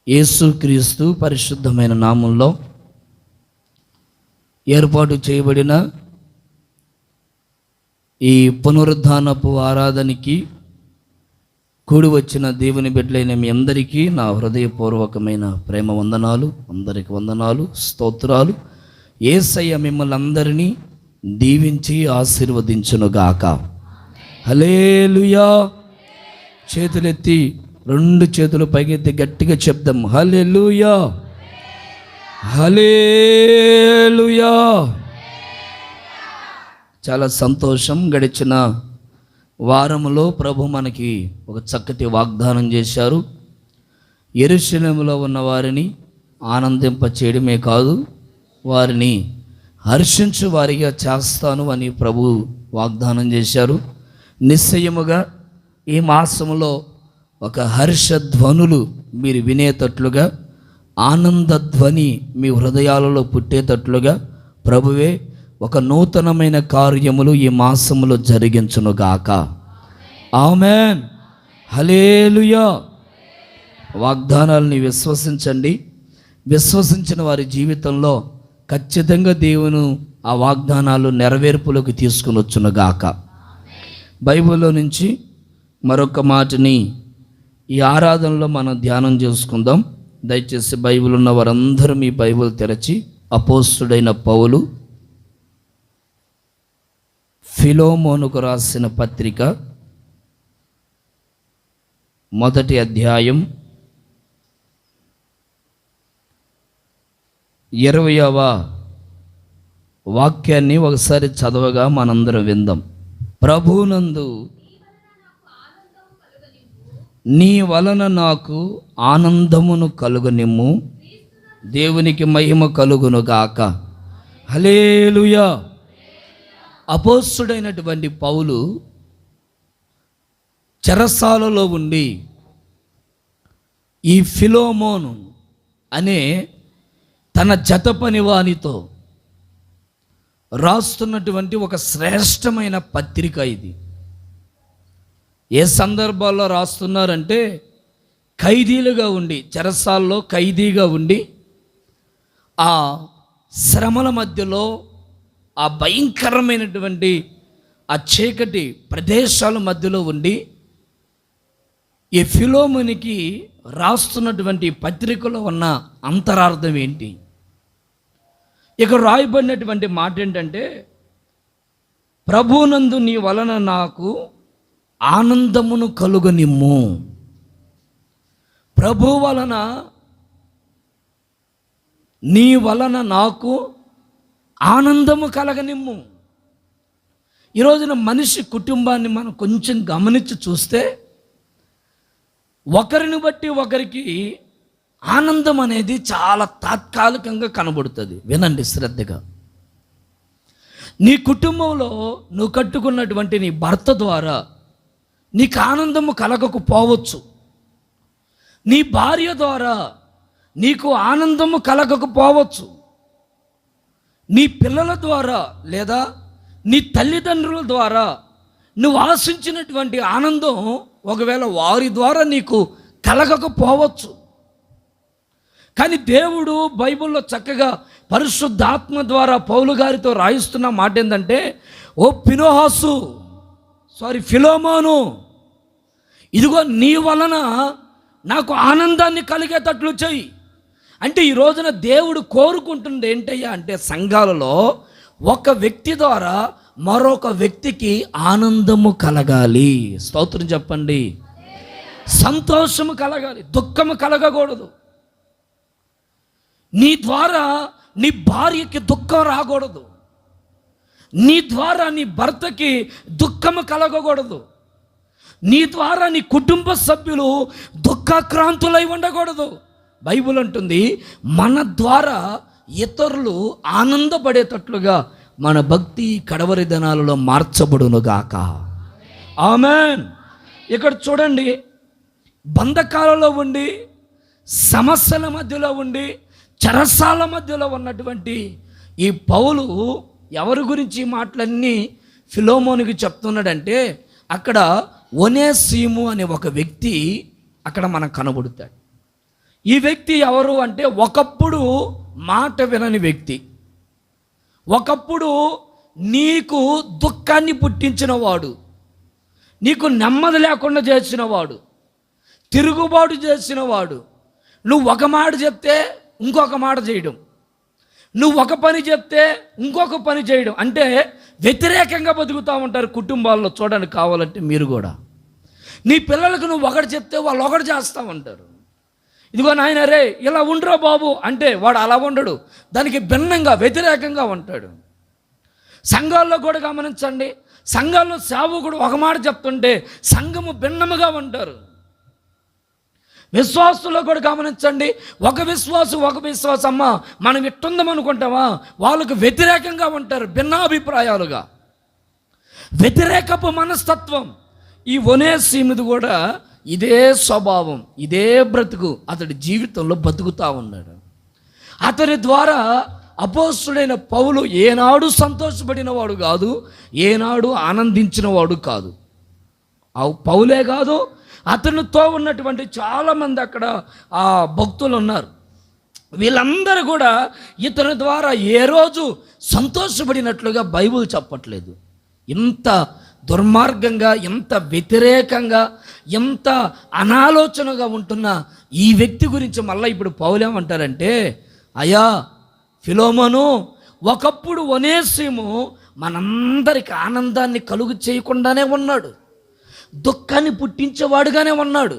యేసుక్రీస్తు పరిశుద్ధమైన నామంలో ఏర్పాటు చేయబడిన ఈ పునరుద్ధానపు ఆరాధనకి కూడి వచ్చిన దేవుని బిడ్డలైన మీ అందరికీ నా హృదయపూర్వకమైన ప్రేమ వందనాలు. అందరికి వందనాలు, స్తోత్రాలు. యేసయ్య మిమ్మల్ని అందరినీ దీవించి ఆశీర్వదించునుగాక. హల్లెలూయా. చేతులెత్తి, రెండు చేతులు పైకెత్తి గట్టిగా చెప్దాం, హల్లెలూయా, హల్లెలూయా. చాలా సంతోషం. గడిచిన వారములో ప్రభు మనకి ఒక చక్కటి వాగ్దానం చేశారు. యెరూషలేములో ఉన్న వారిని ఆనందింప చేయడమే కాదు, వారిని హర్షించు వారిగా చేస్తాను అని ప్రభు వాగ్దానం చేశారు. నిశ్చయముగా ఈ మాసములో ఒక హర్షధ్వనులు మీరు వినేటట్లుగా, ఆనందధ్వని మీ హృదయాలలో పుట్టేటట్లుగా ప్రభువే ఒక నూతనమైన కార్యములు ఈ మాసములో జరిగించునుగాక. ఆమేన్, హల్లెలూయా. వాగ్దానాలని విశ్వసించండి. విశ్వసించిన వారి జీవితంలో ఖచ్చితంగా దేవుని ఆ వాగ్దానాలు నెరవేర్పులోకి తీసుకుని వచ్చునుగాక. బైబిల్లో నుంచి మరొక మాటని ఈ ఆరాధనలో మనం ధ్యానం చేసుకుందాం. దయచేసి బైబిల్ ఉన్న వారందరూ మీ బైబిల్ తెరచి అపోస్తుడైన పౌలు ఫిలోమోనుకు రాసిన పత్రిక 1వ అధ్యాయం 20వ వాక్యాన్ని ఒకసారి చదవగా మనందరం విందాం. ప్రభువునందు నీ వలన నాకు ఆనందమును కలుగనిమ్ము, దేవునికి మహిమ కలుగునుగాక. హల్లెలూయా. అపోస్తుడైనటువంటి పౌలు చెరసాలలో ఉండి ఈ ఫిలోమోను అనే తన జత పనివానితో రాస్తున్నటువంటి ఒక శ్రేష్టమైన పత్రిక ఇది. ఏ సందర్భాల్లో రాస్తున్నారంటే, ఖైదీలుగా ఉండి, చెరసాల్లో ఖైదీగా ఉండి, ఆ శ్రమల మధ్యలో, ఆ భయంకరమైనటువంటి ఆ చీకటి ప్రదేశాల మధ్యలో ఉండి ఈ ఫిలోమోనుకి రాస్తున్నటువంటి పత్రికలో ఉన్న అంతరార్థం ఏంటి? ఇక రాయబడినటువంటి మాట ఏంటంటే, ప్రభువునందు నీ వలన నాకు ఆనందమును కలుగనిమ్ము. ప్రభు వలన, నీ వలన నాకు ఆనందము కలగనిమ్ము. ఈరోజున మనిషి కుటుంబాన్ని మనం కొంచెం గమనించి చూస్తే, ఒకరిని బట్టి ఒకరికి ఆనందం అనేది చాలా తాత్కాలికంగా కనబడుతుంది. వినండి శ్రద్ధగా. నీ కుటుంబంలో నువ్వు కట్టుకున్నటువంటి నీ భర్త ద్వారా నీకు ఆనందము కలగకపోవచ్చు. నీ భార్య ద్వారా నీకు ఆనందము కలగకపోవచ్చు. నీ పిల్లల ద్వారా లేదా నీ తల్లిదండ్రుల ద్వారా నువ్వు ఆశించినటువంటి ఆనందం ఒకవేళ వారి ద్వారా నీకు కలగకపోవచ్చు. కానీ దేవుడు బైబిల్లో చక్కగా పరిశుద్ధాత్మ ద్వారా పౌలు గారితో రాయిస్తున్న మాట ఏంటంటే, ఓ ఫిలోమోను, ఇదిగో నీ వలన నాకు ఆనందాన్ని కలిగేటట్లు చెయ్యి. అంటే ఈ రోజున దేవుడు కోరుకుంటుంది ఏంటయ్యా అంటే, సంఘాలలో ఒక వ్యక్తి ద్వారా మరొక వ్యక్తికి ఆనందము కలగాలి. స్తోత్రం చెప్పండి. సంతోషము కలగాలి, దుఃఖము కలగకూడదు. నీ ద్వారా నీ భార్యకి దుఃఖం రాకూడదు. నీ ద్వారా నీ భర్తకి దుఃఖము కలగకూడదు. నీ ద్వారా నీ కుటుంబ సభ్యులు దుఃఖాక్రాంతులై ఉండకూడదు. బైబిల్ అంటుంది, మన ద్వారా ఇతరులు ఆనందపడేటట్లుగా మన భక్తి కడవరి దినాలలో మార్చబడునుగాక. ఆమేన్. ఇక్కడ చూడండి, బంధకాలలో ఉండి, సమస్యల మధ్యలో ఉండి, చెరసాల మధ్యలో ఉన్నటువంటి ఈ పౌలు ఎవరి గురించి మాటలన్నీ ఫిలోమోనుకి చెప్తున్నాడంటే, అక్కడ ఒనేసిము అనే ఒక వ్యక్తి అక్కడ మనకు కనబడుతాడు. ఈ వ్యక్తి ఎవరు అంటే, ఒకప్పుడు మాట వినని వ్యక్తి, ఒకప్పుడు నీకు దుఃఖాన్ని పుట్టించిన వాడు, నీకు నెమ్మది లేకుండా చేసిన వాడు, తిరుగుబాటు చేసిన వాడు. నువ్వు ఒక మాట చెప్తే ఇంకొక మాట చేయడం, నువ్వు ఒక పని చెప్తే ఇంకొక పని చేయడం, అంటే వ్యతిరేకంగా బతుకుతూ ఉంటారు కుటుంబాల్లో. చూడండి, కావాలంటే మీరు కూడా నీ పిల్లలకు నువ్వు ఒకటి చెప్తే వాళ్ళు ఒకటి చేస్తూ ఉంటారు. ఇదిగో నాయన రే ఇలా ఉండరా బాబు అంటే వాడు అలా ఉండడు, దానికి భిన్నంగా వ్యతిరేకంగా ఉంటాడు. సంఘాల్లో కూడా గమనించండి, సంఘాల్లో సేవకుడు ఒక మాట చెప్తుంటే సంఘము భిన్నముగా ఉంటారు. విశ్వాసుల్లో కూడా గమనించండి, ఒక విశ్వాసం అమ్మ మనం ఇట్టుందాం అనుకుంటామా, వాళ్ళకు వ్యతిరేకంగా ఉంటారు, భిన్నాభిప్రాయాలుగా, వ్యతిరేకపు మనస్తత్వం. ఈ ఒనేసిముది కూడా ఇదే స్వభావం, ఇదే బ్రతుకు అతడి జీవితంలో బతుకుతూ ఉన్నాడు. అతని ద్వారా అపోస్తుడైన పౌలు ఏనాడు సంతోషపడిన వాడు కాదు, ఏనాడు ఆనందించిన వాడు కాదు. పౌలే కాదు, అతనితో ఉన్నటువంటి చాలామంది అక్కడ ఆ భక్తులు ఉన్నారు. వీళ్ళందరూ కూడా ఇతని ద్వారా ఏ రోజు సంతోషపడినట్లుగా బైబిల్ చెప్పట్లేదు. ఇంత దుర్మార్గంగా, ఎంత వ్యతిరేకంగా, ఎంత అనాలోచనగా ఉంటున్న ఈ వ్యక్తి గురించి మళ్ళీ ఇప్పుడు పౌలేమంటారంటే, అయ్యా ఫిలోమోను, ఒకప్పుడు ఒనేసిము మనందరికి ఆనందాన్ని కలుగు చేయకుండానే ఉన్నాడు, దుఃఖాన్ని పుట్టించేవాడుగానే ఉన్నాడు,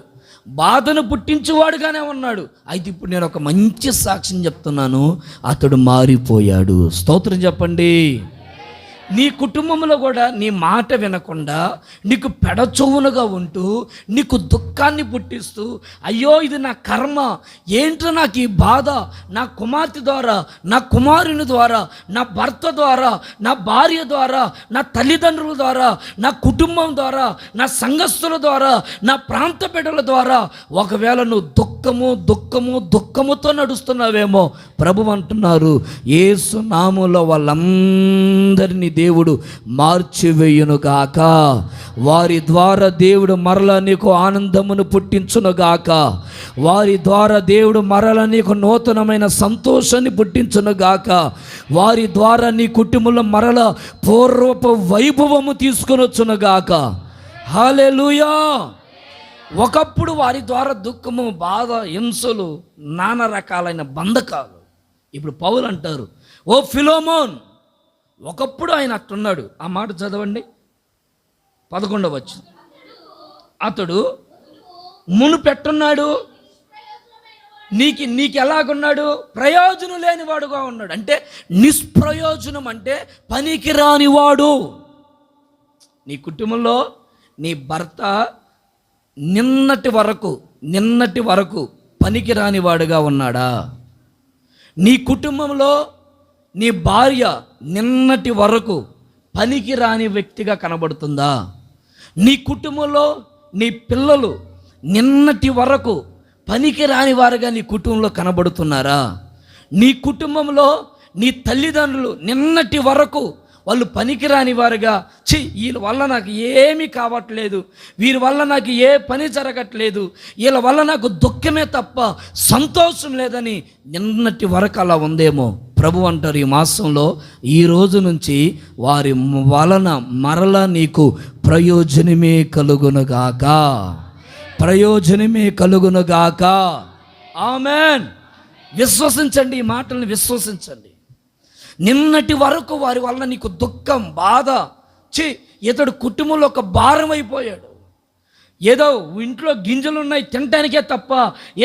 బాధను పుట్టించేవాడుగానే ఉన్నాడు. అయితే ఇప్పుడు నేను ఒక మంచి సాక్ష్యం చెప్తున్నాను, అతడు మారిపోయాడు. స్తోత్రం చెప్పండి. నీ కుటుంబంలో కూడా నీ మాట వినకుండా నీకు పెడచొవ్వునుగా ఉంటూ నీకు దుఃఖాన్ని పుట్టిస్తూ, అయ్యో ఇది నా కర్మ, ఏంటో నాకు ఈ బాధ, నా కుమార్తె ద్వారా, నా కుమారుని ద్వారా, నా భర్త ద్వారా, నా భార్య ద్వారా, నా తల్లిదండ్రుల ద్వారా, నా కుటుంబం ద్వారా, నా సంఘస్థుల ద్వారా, నా ప్రాంత బిడ్డల ద్వారా ఒకవేళ నువ్వు దుఃఖముతో నడుస్తున్నావేమో, ప్రభు అంటున్నారు యేసు నామములో వాళ్ళందరినీ దేవుడు మార్చివేయునుగాక, వారి ద్వారా దేవుడు మరలా నీకు ఆనందమును పుట్టించునుగాక, వారి ద్వారా దేవుడు మరలా నీకు నూతనమైన సంతోషాన్ని పుట్టించునుగాక, వారి ద్వారా నీ కుటుంబంలో మరలా పూర్వపు వైభవము తీసుకొనొచ్చునుగాక. హల్లెలూయా. ఒకప్పుడు వారి ద్వారా దుఃఖము, బాధ, హింసలు, నానా రకాలైన బంధకాలు. ఇప్పుడు పౌలు అంటారు, ఓ ఫిలోమోన్, ఒకప్పుడు ఆయన అట్టున్నాడు. ఆ మాట చదవండి, 11వ వచనం. అతడు మునుపెట్టున్నాడు, నీకు ఎలాగున్నాడు, ప్రయోజనం లేనివాడుగా ఉన్నాడు. అంటే నిష్ప్రయోజనం, అంటే పనికిరానివాడు. నీ కుటుంబంలో నీ భర్త నిన్నటి వరకు పనికిరానివాడుగా ఉన్నాడా? నీ కుటుంబంలో నీ భార్య నిన్నటి వరకు పనికిరాని వ్యక్తిగా కనబడుతుందా? నీ కుటుంబంలో నీ పిల్లలు నిన్నటి వరకు పనికిరాని వారుగా నీ కుటుంబంలో కనబడుతున్నారా? నీ కుటుంబంలో నీ తల్లిదండ్రులు నిన్నటి వరకు వాళ్ళు పనికిరాని వారుగా, వీళ్ళ వల్ల నాకు ఏమీ కావట్లేదు, వీరి వల్ల నాకు ఏ పని జరగట్లేదు, వీళ్ళ వల్ల నాకు దుఃఖమే తప్ప సంతోషం లేదని నిన్నటి వరకు అలా ఉందేమో. ప్రభు అంటారు, ఈ మాసంలో ఈ రోజు నుంచి వారి వలన మరలా నీకు ప్రయోజనమే కలుగునుగాక. ఆమేన్. విశ్వసించండి, ఈ మాటలను విశ్వసించండి. నిన్నటి వరకు వారి వల్ల నీకు దుఃఖం, బాధ, ఇతడు కుటుంబంలో ఒక భారం అయిపోయాడు, ఏదో ఇంట్లో గింజలున్నాయి తినటానికే తప్ప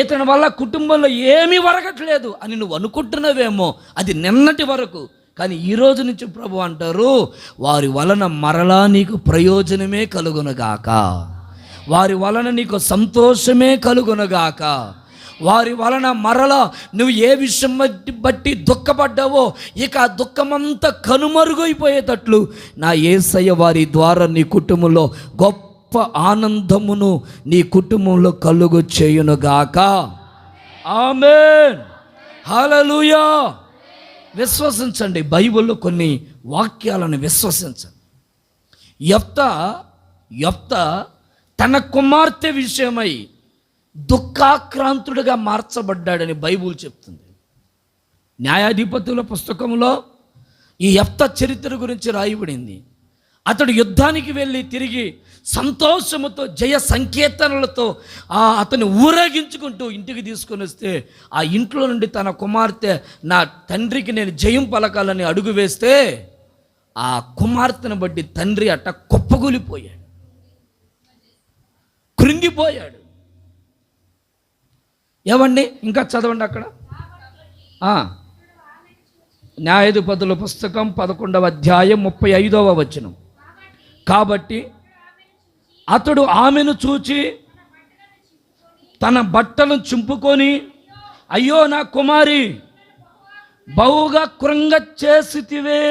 ఇతని వల్ల కుటుంబంలో ఏమీ వరగట్లేదు అని నువ్వు అనుకుంటున్నావేమో, అది నిన్నటి వరకు. కానీ ఈ రోజు నుంచి ప్రభు అంటారు, వారి వలన మరలా నీకు ప్రయోజనమే కలుగునుగాక, వారి వలన నీకు సంతోషమే కలుగునుగాక, వారి వలన మరలా నువ్వు ఏ విషయం బట్టి దుఃఖపడ్డావో ఇక ఆ దుఃఖమంతా కనుమరుగైపోయేటట్లు నా యేసయ్య వారి ద్వారా నీ కుటుంబంలో గొప్ప ఆనందమును నీ కుటుంబంలో కలుగు చేయునుగాక. ఆమేన్. హల్లెలూయా. విశ్వసించండి, బైబిల్లో కొన్ని వాక్యాలను విశ్వసించండి. యెఫ్తా తన కుమార్తె విషయమై దుఃఖాక్రాంతుడిగా మార్చబడ్డాడని బైబుల్ చెప్తుంది. న్యాయాధిపతుల పుస్తకంలో ఈ యెఫ్తా చరిత్ర గురించి రాయబడింది. అతడు యుద్ధానికి వెళ్ళి తిరిగి సంతోషముతో జయ సంకేతనలతో అతను ఊరేగించుకుంటూ ఇంటికి తీసుకొని వస్తే ఆ ఇంట్లో నుండి తన కుమార్తె, నా తండ్రికి నేను జయం పలకాలని అడుగు వేస్తే ఆ కుమార్తెను బట్టి తండ్రి అట్ట కుప్పగూలిపోయాడు, కృంగిపోయాడు. ఏమండి ఇంకా చదవండి అక్కడ. న్యాయాధిపతుల పుస్తకం 11వ అధ్యాయం 35వ వచనం. కాబట్టి అతడు ఆమెను చూచి తన బట్టలు చింపుకొని, అయ్యో నా కుమారి, బహుగా కృంగ చేసితివే.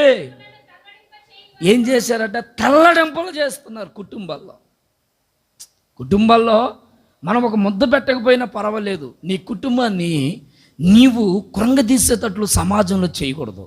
ఏం చేశారట? తల్లడింపులు చేస్తున్నారు కుటుంబాల్లో. మనం ఒక ముద్ద పెట్టకపోయినా పర్వాలేదు, నీ కుటుంబాన్ని నీవు కృంగదీసేటట్లు సమాజంలో చేయకూడదు.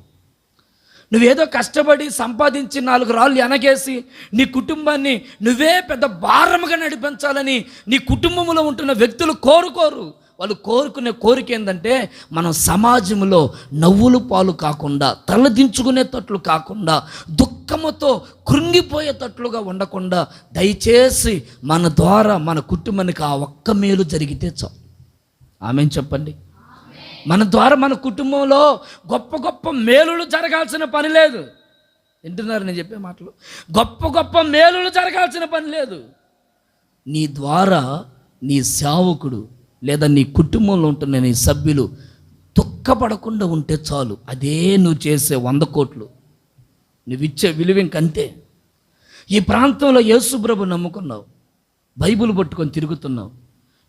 నువ్వేదో కష్టపడి సంపాదించి 4 రాళ్ళు వెనకేసి నీ కుటుంబాన్ని నువ్వే పెద్ద భారముగా నడిపించాలని నీ కుటుంబంలో ఉంటున్న వ్యక్తులు కోరుకోరు. వాళ్ళు కోరుకునే కోరిక ఏంటంటే మనం సమాజంలో నవ్వులు పాలు కాకుండా, తలదించుకునేటట్లు కాకుండా, దుఃఖముతో కృంగిపోయేటట్లుగా ఉండకుండా, దయచేసి మన ద్వారా మన కుటుంబానికి ఆ ఒక్క మేలు జరిగితే చాలు. ఆమేన్ చెప్పండి. మన ద్వారా మన కుటుంబంలో గొప్ప గొప్ప మేలులు జరగాల్సిన పని లేదు. వింటున్నారు నేను చెప్పే మాటలు? గొప్ప గొప్ప మేలులు జరగాల్సిన పని లేదు. నీ ద్వారా నీ సేవకుడు లేదా నీ కుటుంబంలో ఉంటున్న నీ సభ్యులు దుఃఖపడకుండా ఉంటే చాలు. అదే నువ్వు చేసే 100 కోట్లు, నువ్వు ఇచ్చే విలువ ఇంకంతే. ఈ ప్రాంతంలో యేసుప్రభు నమ్ముకున్నావు, బైబిల్ పట్టుకొని తిరుగుతున్నావు,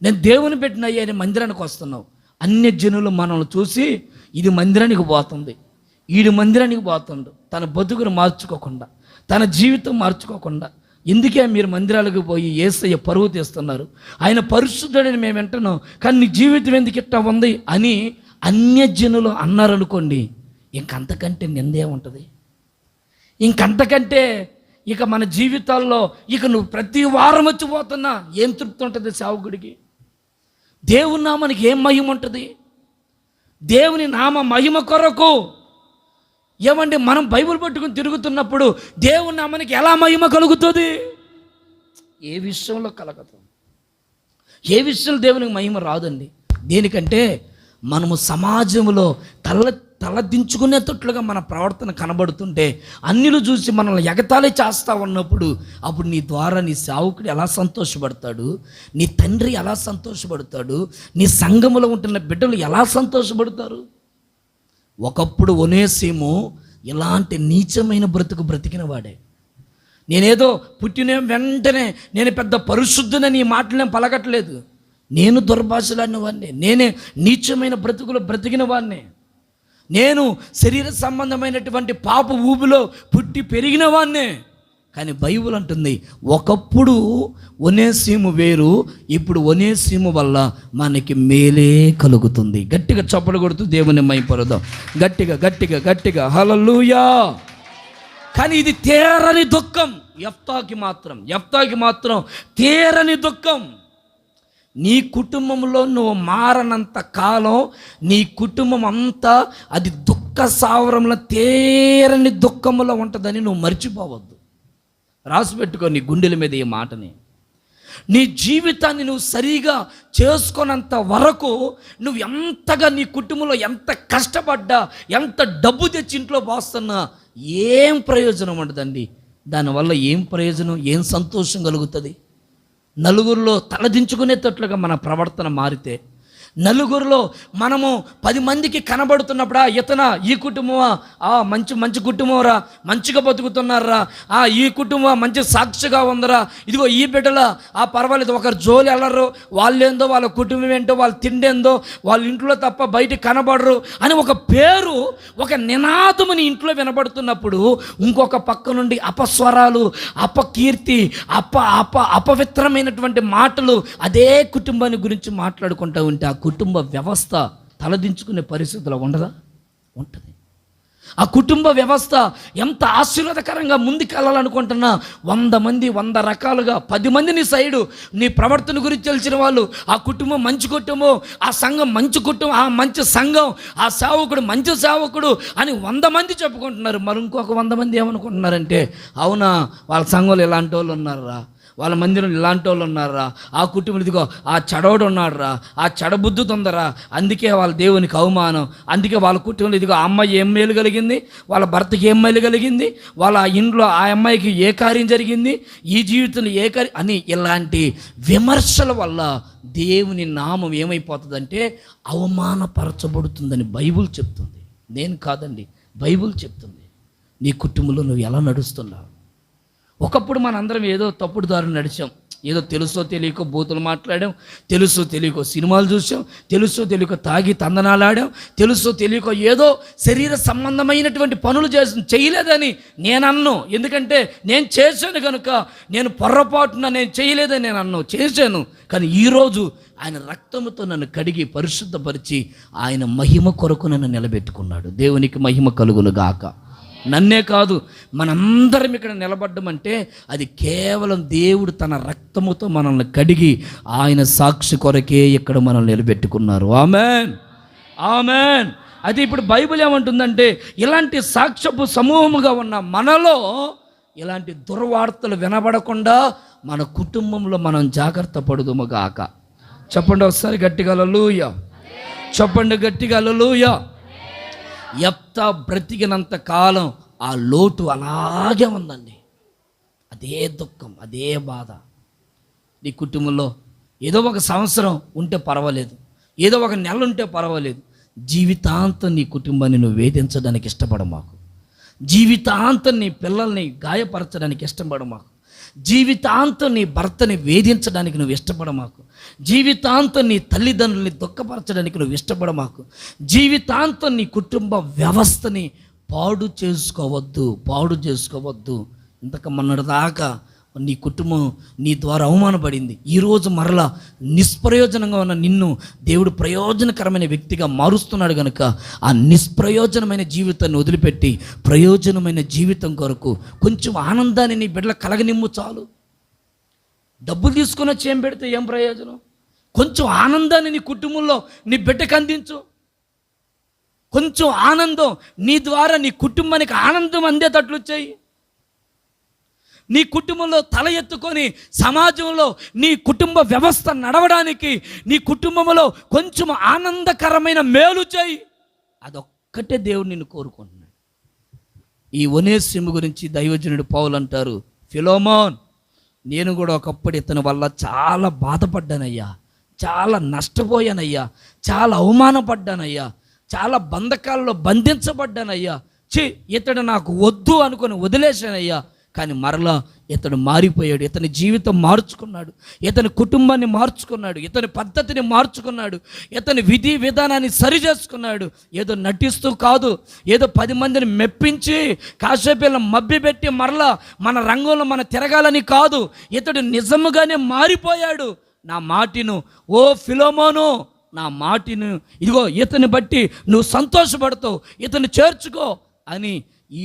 నేను దేవుని పెట్టిన అయ్యని మందిరానికి వస్తున్నావు. అన్య జనులు మనల్ని చూసి ఇది మందిరానికి పోతుంది, ఈడు మందిరానికి పోతుండు, తన బతుకును మార్చుకోకుండా, తన జీవితం మార్చుకోకుండా, ఎందుకే మీరు మందిరాలకు పోయి యేసయ్య పరువు తీస్తున్నారు, ఆయన పరిశుద్ధుడని మేము వింటున్నాం, కానీ నీ జీవితం ఎందుకు ఇట్టా ఉంది అని అన్యజనులు అన్నారనుకోండి, ఇంకంతకంటే నిందే ఉంటుంది. ఇంకంతకంటే ఇక మన జీవితాల్లో ఇక నువ్వు ప్రతి వారం వచ్చిపోతున్నా ఏం తృప్తి ఉంటుంది సేవకుడికి? దేవుని నామానికి ఏం మహిమ ఉంటుంది? దేవుని నామ మహిమ కొరకు ఏమండి మనం బైబిల్ పట్టుకుని తిరుగుతున్నప్పుడు దేవుని నామానికి ఎలా మహిమ కలుగుతుంది? ఏ విషయంలో కలగదు. ఏ విషయంలో దేవునికి మహిమ రాదండి. దేనికంటే మనము సమాజంలో తలదించుకునేటట్లుగా మన ప్రవర్తన కనబడుతుంటే అన్యులు చూసి మనల్ని ఎగతాళి చేస్తూ ఉన్నప్పుడు అప్పుడు నీ ద్వారా నీ సేవకుడు ఎలా సంతోషపడతాడు, నీ తండ్రి ఎలా సంతోషపడతాడు, నీ సంఘములో ఉంటున్న బిడ్డలు ఎలా సంతోషపడతారు? ఒకప్పుడు ఒనేసిము ఇలాంటి నీచమైన బ్రతికిన వాడే. నేనేదో పుట్టిన వెంటనే నేను పెద్ద పరిశుద్ధునని ఈ మాటలు నేను పలకట్లేదు. నేను దుర్భాషలాడిన వాడిని, నేనే నీచమైన బ్రతికిన వాడిని, నేను శరీర సంబంధమైనటువంటి పాప ఊబిలో పుట్టి పెరిగిన వాడినే. కానీ బైబిల్ అంటుంది ఒకప్పుడు ఒనేసిము వేరు, ఇప్పుడు ఒనేసిము వల్ల మనకి మేలే కలుగుతుంది. గట్టిగా చప్పలు కొడుతూ దేవుని మహిమపరుద్దాం. గట్టిగా గట్టిగా గట్టిగా హల్లెలూయా. కానీ ఇది తీరని దుఃఖం యెఫ్తాకి మాత్రం తీరని దుఃఖం. నీ కుటుంబంలో నువ్వు మారనంత కాలం నీ కుటుంబం అంతా అది దుఃఖ సావరంలో తీరని దుఃఖంలో ఉంటుందని నువ్వు మర్చిపోవద్దు. రాసి పెట్టుకో నీ గుండెల మీద ఈ మాటని. నీ జీవితాన్ని నువ్వు సరిగా చేసుకున్నంత వరకు నువ్వు ఎంతగా నీ కుటుంబంలో ఎంత కష్టపడ్డా, ఎంత డబ్బు తెచ్చి ఇంట్లో పోస్తున్నా ఏం ప్రయోజనం ఉండదండి. దానివల్ల ఏం ప్రయోజనం, ఏం సంతోషం కలుగుతుంది? నలుగురిలో తలదించుకునేటట్లుగా మన ప్రవర్తన మారితే, నలుగురిలో మనము 10 మందికి కనబడుతున్నప్పుడు ఇతన ఈ కుటుంబమా మంచి కుటుంబంరా, మంచిగా బతుకుతున్నారా, ఈ కుటుంబం మంచి సాక్షిగా ఉందరా, ఇదిగో ఈ బిడ్డల పర్వాలేదు, ఒకరు జోలి వెళ్ళరు, వాళ్ళేందో వాళ్ళ కుటుంబం ఏంటో, వాళ్ళ తిండేందో, వాళ్ళ ఇంట్లో తప్ప బయటికి కనబడరు అని ఒక పేరు, ఒక నినాదముని ఇంట్లో వినబడుతున్నప్పుడు ఇంకొక పక్క నుండి అపస్వరాలు, అపకీర్తి, అపవిత్రమైనటువంటి మాటలు అదే కుటుంబాన్ని గురించి మాట్లాడుకుంటూ ఉంటే ఆ కుటుంబ వ్యవస్థ తలదించుకునే పరిస్థితులు ఉండదా? ఉంటుంది. ఆ కుటుంబ వ్యవస్థ ఎంత ఆశీర్వాదకరంగా ముందుకెళ్ళాలనుకుంటున్నా 100 మంది 100 రకాలుగా 10 మంది నీ సైడు నీ ప్రవర్తన గురించి తెలిసిన వాళ్ళు, ఆ కుటుంబం మంచి కుటుంబం, ఆ సంఘం మంచి కుటుంబం, ఆ మంచి సంఘం, ఆ సేవకుడు మంచి సేవకుడు అని 100 మంది చెప్పుకుంటున్నారు. మరి ఇంకొక 100 మంది ఏమనుకుంటున్నారంటే, అవునా వాళ్ళ సంఘంలో ఇలాంటి వాళ్ళు ఉన్నారా, వాళ్ళ మందిరం ఇలాంటి వాళ్ళు ఉన్నారా, ఆ కుటుంబం ఇదిగో ఆ చెడోడు ఉన్నాడురా, ఆ చెడబుద్ధి తొందరా, అందుకే వాళ్ళ దేవునికి అవమానం, అందుకే వాళ్ళ కుటుంబంలో ఇదిగో ఆ అమ్మాయి ఏం మేలు కలిగింది, వాళ్ళ భర్తకి ఏం మేలు కలిగింది, వాళ్ళ ఇంట్లో ఆ అమ్మాయికి ఏ కార్యం జరిగింది, ఈ జీవితంలో ఏ కార్యం అని ఇలాంటి విమర్శల వల్ల దేవుని నామం ఏమైపోతుందంటే అవమానపరచబడుతుందని బైబుల్ చెప్తుంది. నేను కాదండి, బైబుల్ చెప్తుంది. నీ కుటుంబంలో నువ్వు ఎలా నడుస్తున్నావు? ఒకప్పుడు మనందరం ఏదో తప్పుడు దారిని నడిచాం, ఏదో తెలుసో తెలియకో బూతులు మాట్లాడాం, తెలుసో తెలియకో సినిమాలు చూసాం, తెలుసో తెలియకో తాగి తందనాలాడాం, తెలుసో తెలియకో ఏదో శరీర సంబంధమైనటువంటి పనులు చేయలేదని నేను అన్ను. ఎందుకంటే నేను చేశాను కనుక, నేను పొర్రపాటున నేను చేయలేదని నేను అన్ను, చేశాను. కానీ ఈరోజు ఆయన రక్తముతో నన్ను కడిగి పరిశుద్ధపరిచి ఆయన మహిమ కొరకు నన్ను నిలబెట్టుకున్నాడు. దేవునికి మహిమ కలుగును గాక. నన్నే కాదు, మనందరం ఇక్కడ నిలబడ్డమంటే అది కేవలం దేవుడు తన రక్తముతో మనల్ని కడిగి ఆయన సాక్షి కొరకే ఇక్కడ మనల్ని నిలబెట్టుకున్నారు. Amen, amen. అయితే ఇప్పుడు బైబిల్ ఏమంటుందంటే, ఇలాంటి సాక్ష్యపు సమూహముగా ఉన్న మనలో ఇలాంటి దుర్వార్తలు వినబడకుండా మన కుటుంబంలో మనం జాగ్రత్త పడుదుముగాక. చెప్పండి ఒకసారి గట్టిగా హల్లెలూయా, చెప్పండి గట్టిగా హల్లెలూయా. యెఫ్తా బ్రతికినంత కాలం ఆ లోటు అలాగే ఉందండి. అదే దుఃఖం, అదే బాధ. నీ కుటుంబంలో ఏదో ఒక సంవత్సరం ఉంటే పర్వాలేదు, ఏదో ఒక నెల ఉంటే పర్వాలేదు, జీవితాంతం నీ కుటుంబాన్ని నువ్వు వేధించడానికి ఇష్టపడమాకు. జీవితాంతం నీ పిల్లల్ని గాయపరచడానికి ఇష్టపడమాకు. జీవితాంతం నీ భర్తని వేధించడానికి నువ్వు ఇష్టపడమాకు. జీవితాంతం నీ తల్లిదండ్రుల్ని దుఃఖపరచడానికి నువ్వు ఇష్టపడమాకు. జీవితాంతం నీ కుటుంబ వ్యవస్థని పాడు చేసుకోవద్దు. ఇంతకు మొన్నటిదాకా నీ కుటుంబం నీ ద్వారా అవమానపడింది. ఈరోజు మరలా నిష్ప్రయోజనంగా ఉన్న నిన్ను దేవుడు ప్రయోజనకరమైన వ్యక్తిగా మారుస్తున్నాడు కనుక ఆ నిష్ప్రయోజనమైన జీవితాన్ని వదిలిపెట్టి ప్రయోజనమైన జీవితం కొరకు కొంచెం ఆనందాన్ని నీ బిడ్డల కలగనిమ్ము చాలు. డబ్బులు తీసుకుని వచ్చి ఏం పెడితే ఏం ప్రయోజనం? కొంచెం ఆనందాన్ని నీ కుటుంబంలో నీ బిడ్డకు అందించు. కొంచెం ఆనందం నీ ద్వారా నీ కుటుంబానికి ఆనందం అందేటట్లు చేయి. నీ కుటుంబంలో తల ఎత్తుకొని సమాజంలో నీ కుటుంబ వ్యవస్థ నడవడానికి నీ కుటుంబంలో కొంచెం ఆనందకరమైన మేలు చేయి. అదొక్కటే దేవుడు నిన్ను కోరుకుంటున్నాడు. ఈ ఒనేసిము గురించి దైవజనుడు పౌలు అంటారు, ఫిలోమోన్, నేను కూడా ఒకప్పుడు ఇతని వల్ల చాలా బాధపడ్డానయ్యా, చాలా నష్టపోయానయ్యా, చాలా అవమానపడ్డానయ్యా, చాలా బంధకాల్లో బంధించబడ్డానయ్యా. ఇతడు నాకు వద్దు అనుకొని వదిలేశానయ్యా. కానీ మరలా ఇతడు మారిపోయాడు. ఇతని జీవితం మార్చుకున్నాడు, ఇతని కుటుంబాన్ని మార్చుకున్నాడు, ఇతని పద్ధతిని మార్చుకున్నాడు, ఇతని విధి విధానాన్ని సరి చేసుకున్నాడు. ఏదో నటిస్తూ కాదు, ఏదో 10 మందిని మెప్పించి కాసేపు మభ్యపెట్టి మరలా మన రంగంలో మన తిరగాలని కాదు. ఇతడు నిజముగానే మారిపోయాడు. నా మాటిను ఓ ఫిలోమోను, నా మాటిను ఇదిగో ఇతని బట్టి నువ్వు సంతోషపడతావు, ఇతను చేర్చుకో అని ఈ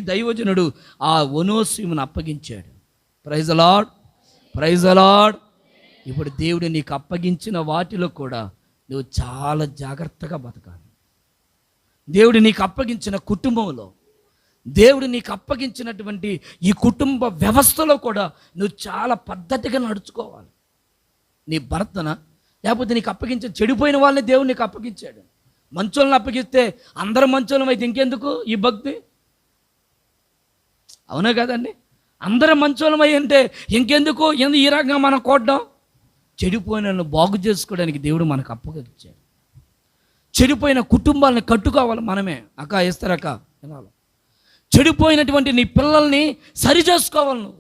దైవజనుడు ఆ ఒనేసిమును అప్పగించాడు. Praise the lord, praise the Lord. ఇప్పుడు దేవుడు నీకు అప్పగించిన వాటిలో కూడా నువ్వు చాలా జాగ్రత్తగా బతకాలి. దేవుడు నీకు అప్పగించిన కుటుంబంలో, దేవుడు నీకు అప్పగించినటువంటి ఈ కుటుంబ వ్యవస్థలో కూడా నువ్వు చాలా పద్ధతిగా నడుచుకోవాలి. నీ భర్తన లేకపోతే నీకు అప్పగించిన చెడిపోయిన వాళ్ళని దేవుడు నీకు అప్పగించాడు. మంచోళ్ళని అప్పగిస్తే అందరం మంచోళ్ళం అయితే ఇంకెందుకు ఈ భక్తి? అవునా కదండి? అందరం మంచోళ్ళం అయ్యి అంటే ఇంకెందుకు ఈ రకంగా మనం కొట్టడం? చెడిపోయిన బాగు చేసుకోవడానికి దేవుడు మనకు అప్పగించాడు. చెడిపోయిన కుటుంబాలను కట్టుకోవాలి మనమే. అక్క వేస్తారక్క వినాలి. చెడిపోయినటువంటి నీ పిల్లల్ని సరి చేసుకోవాలి నువ్వు.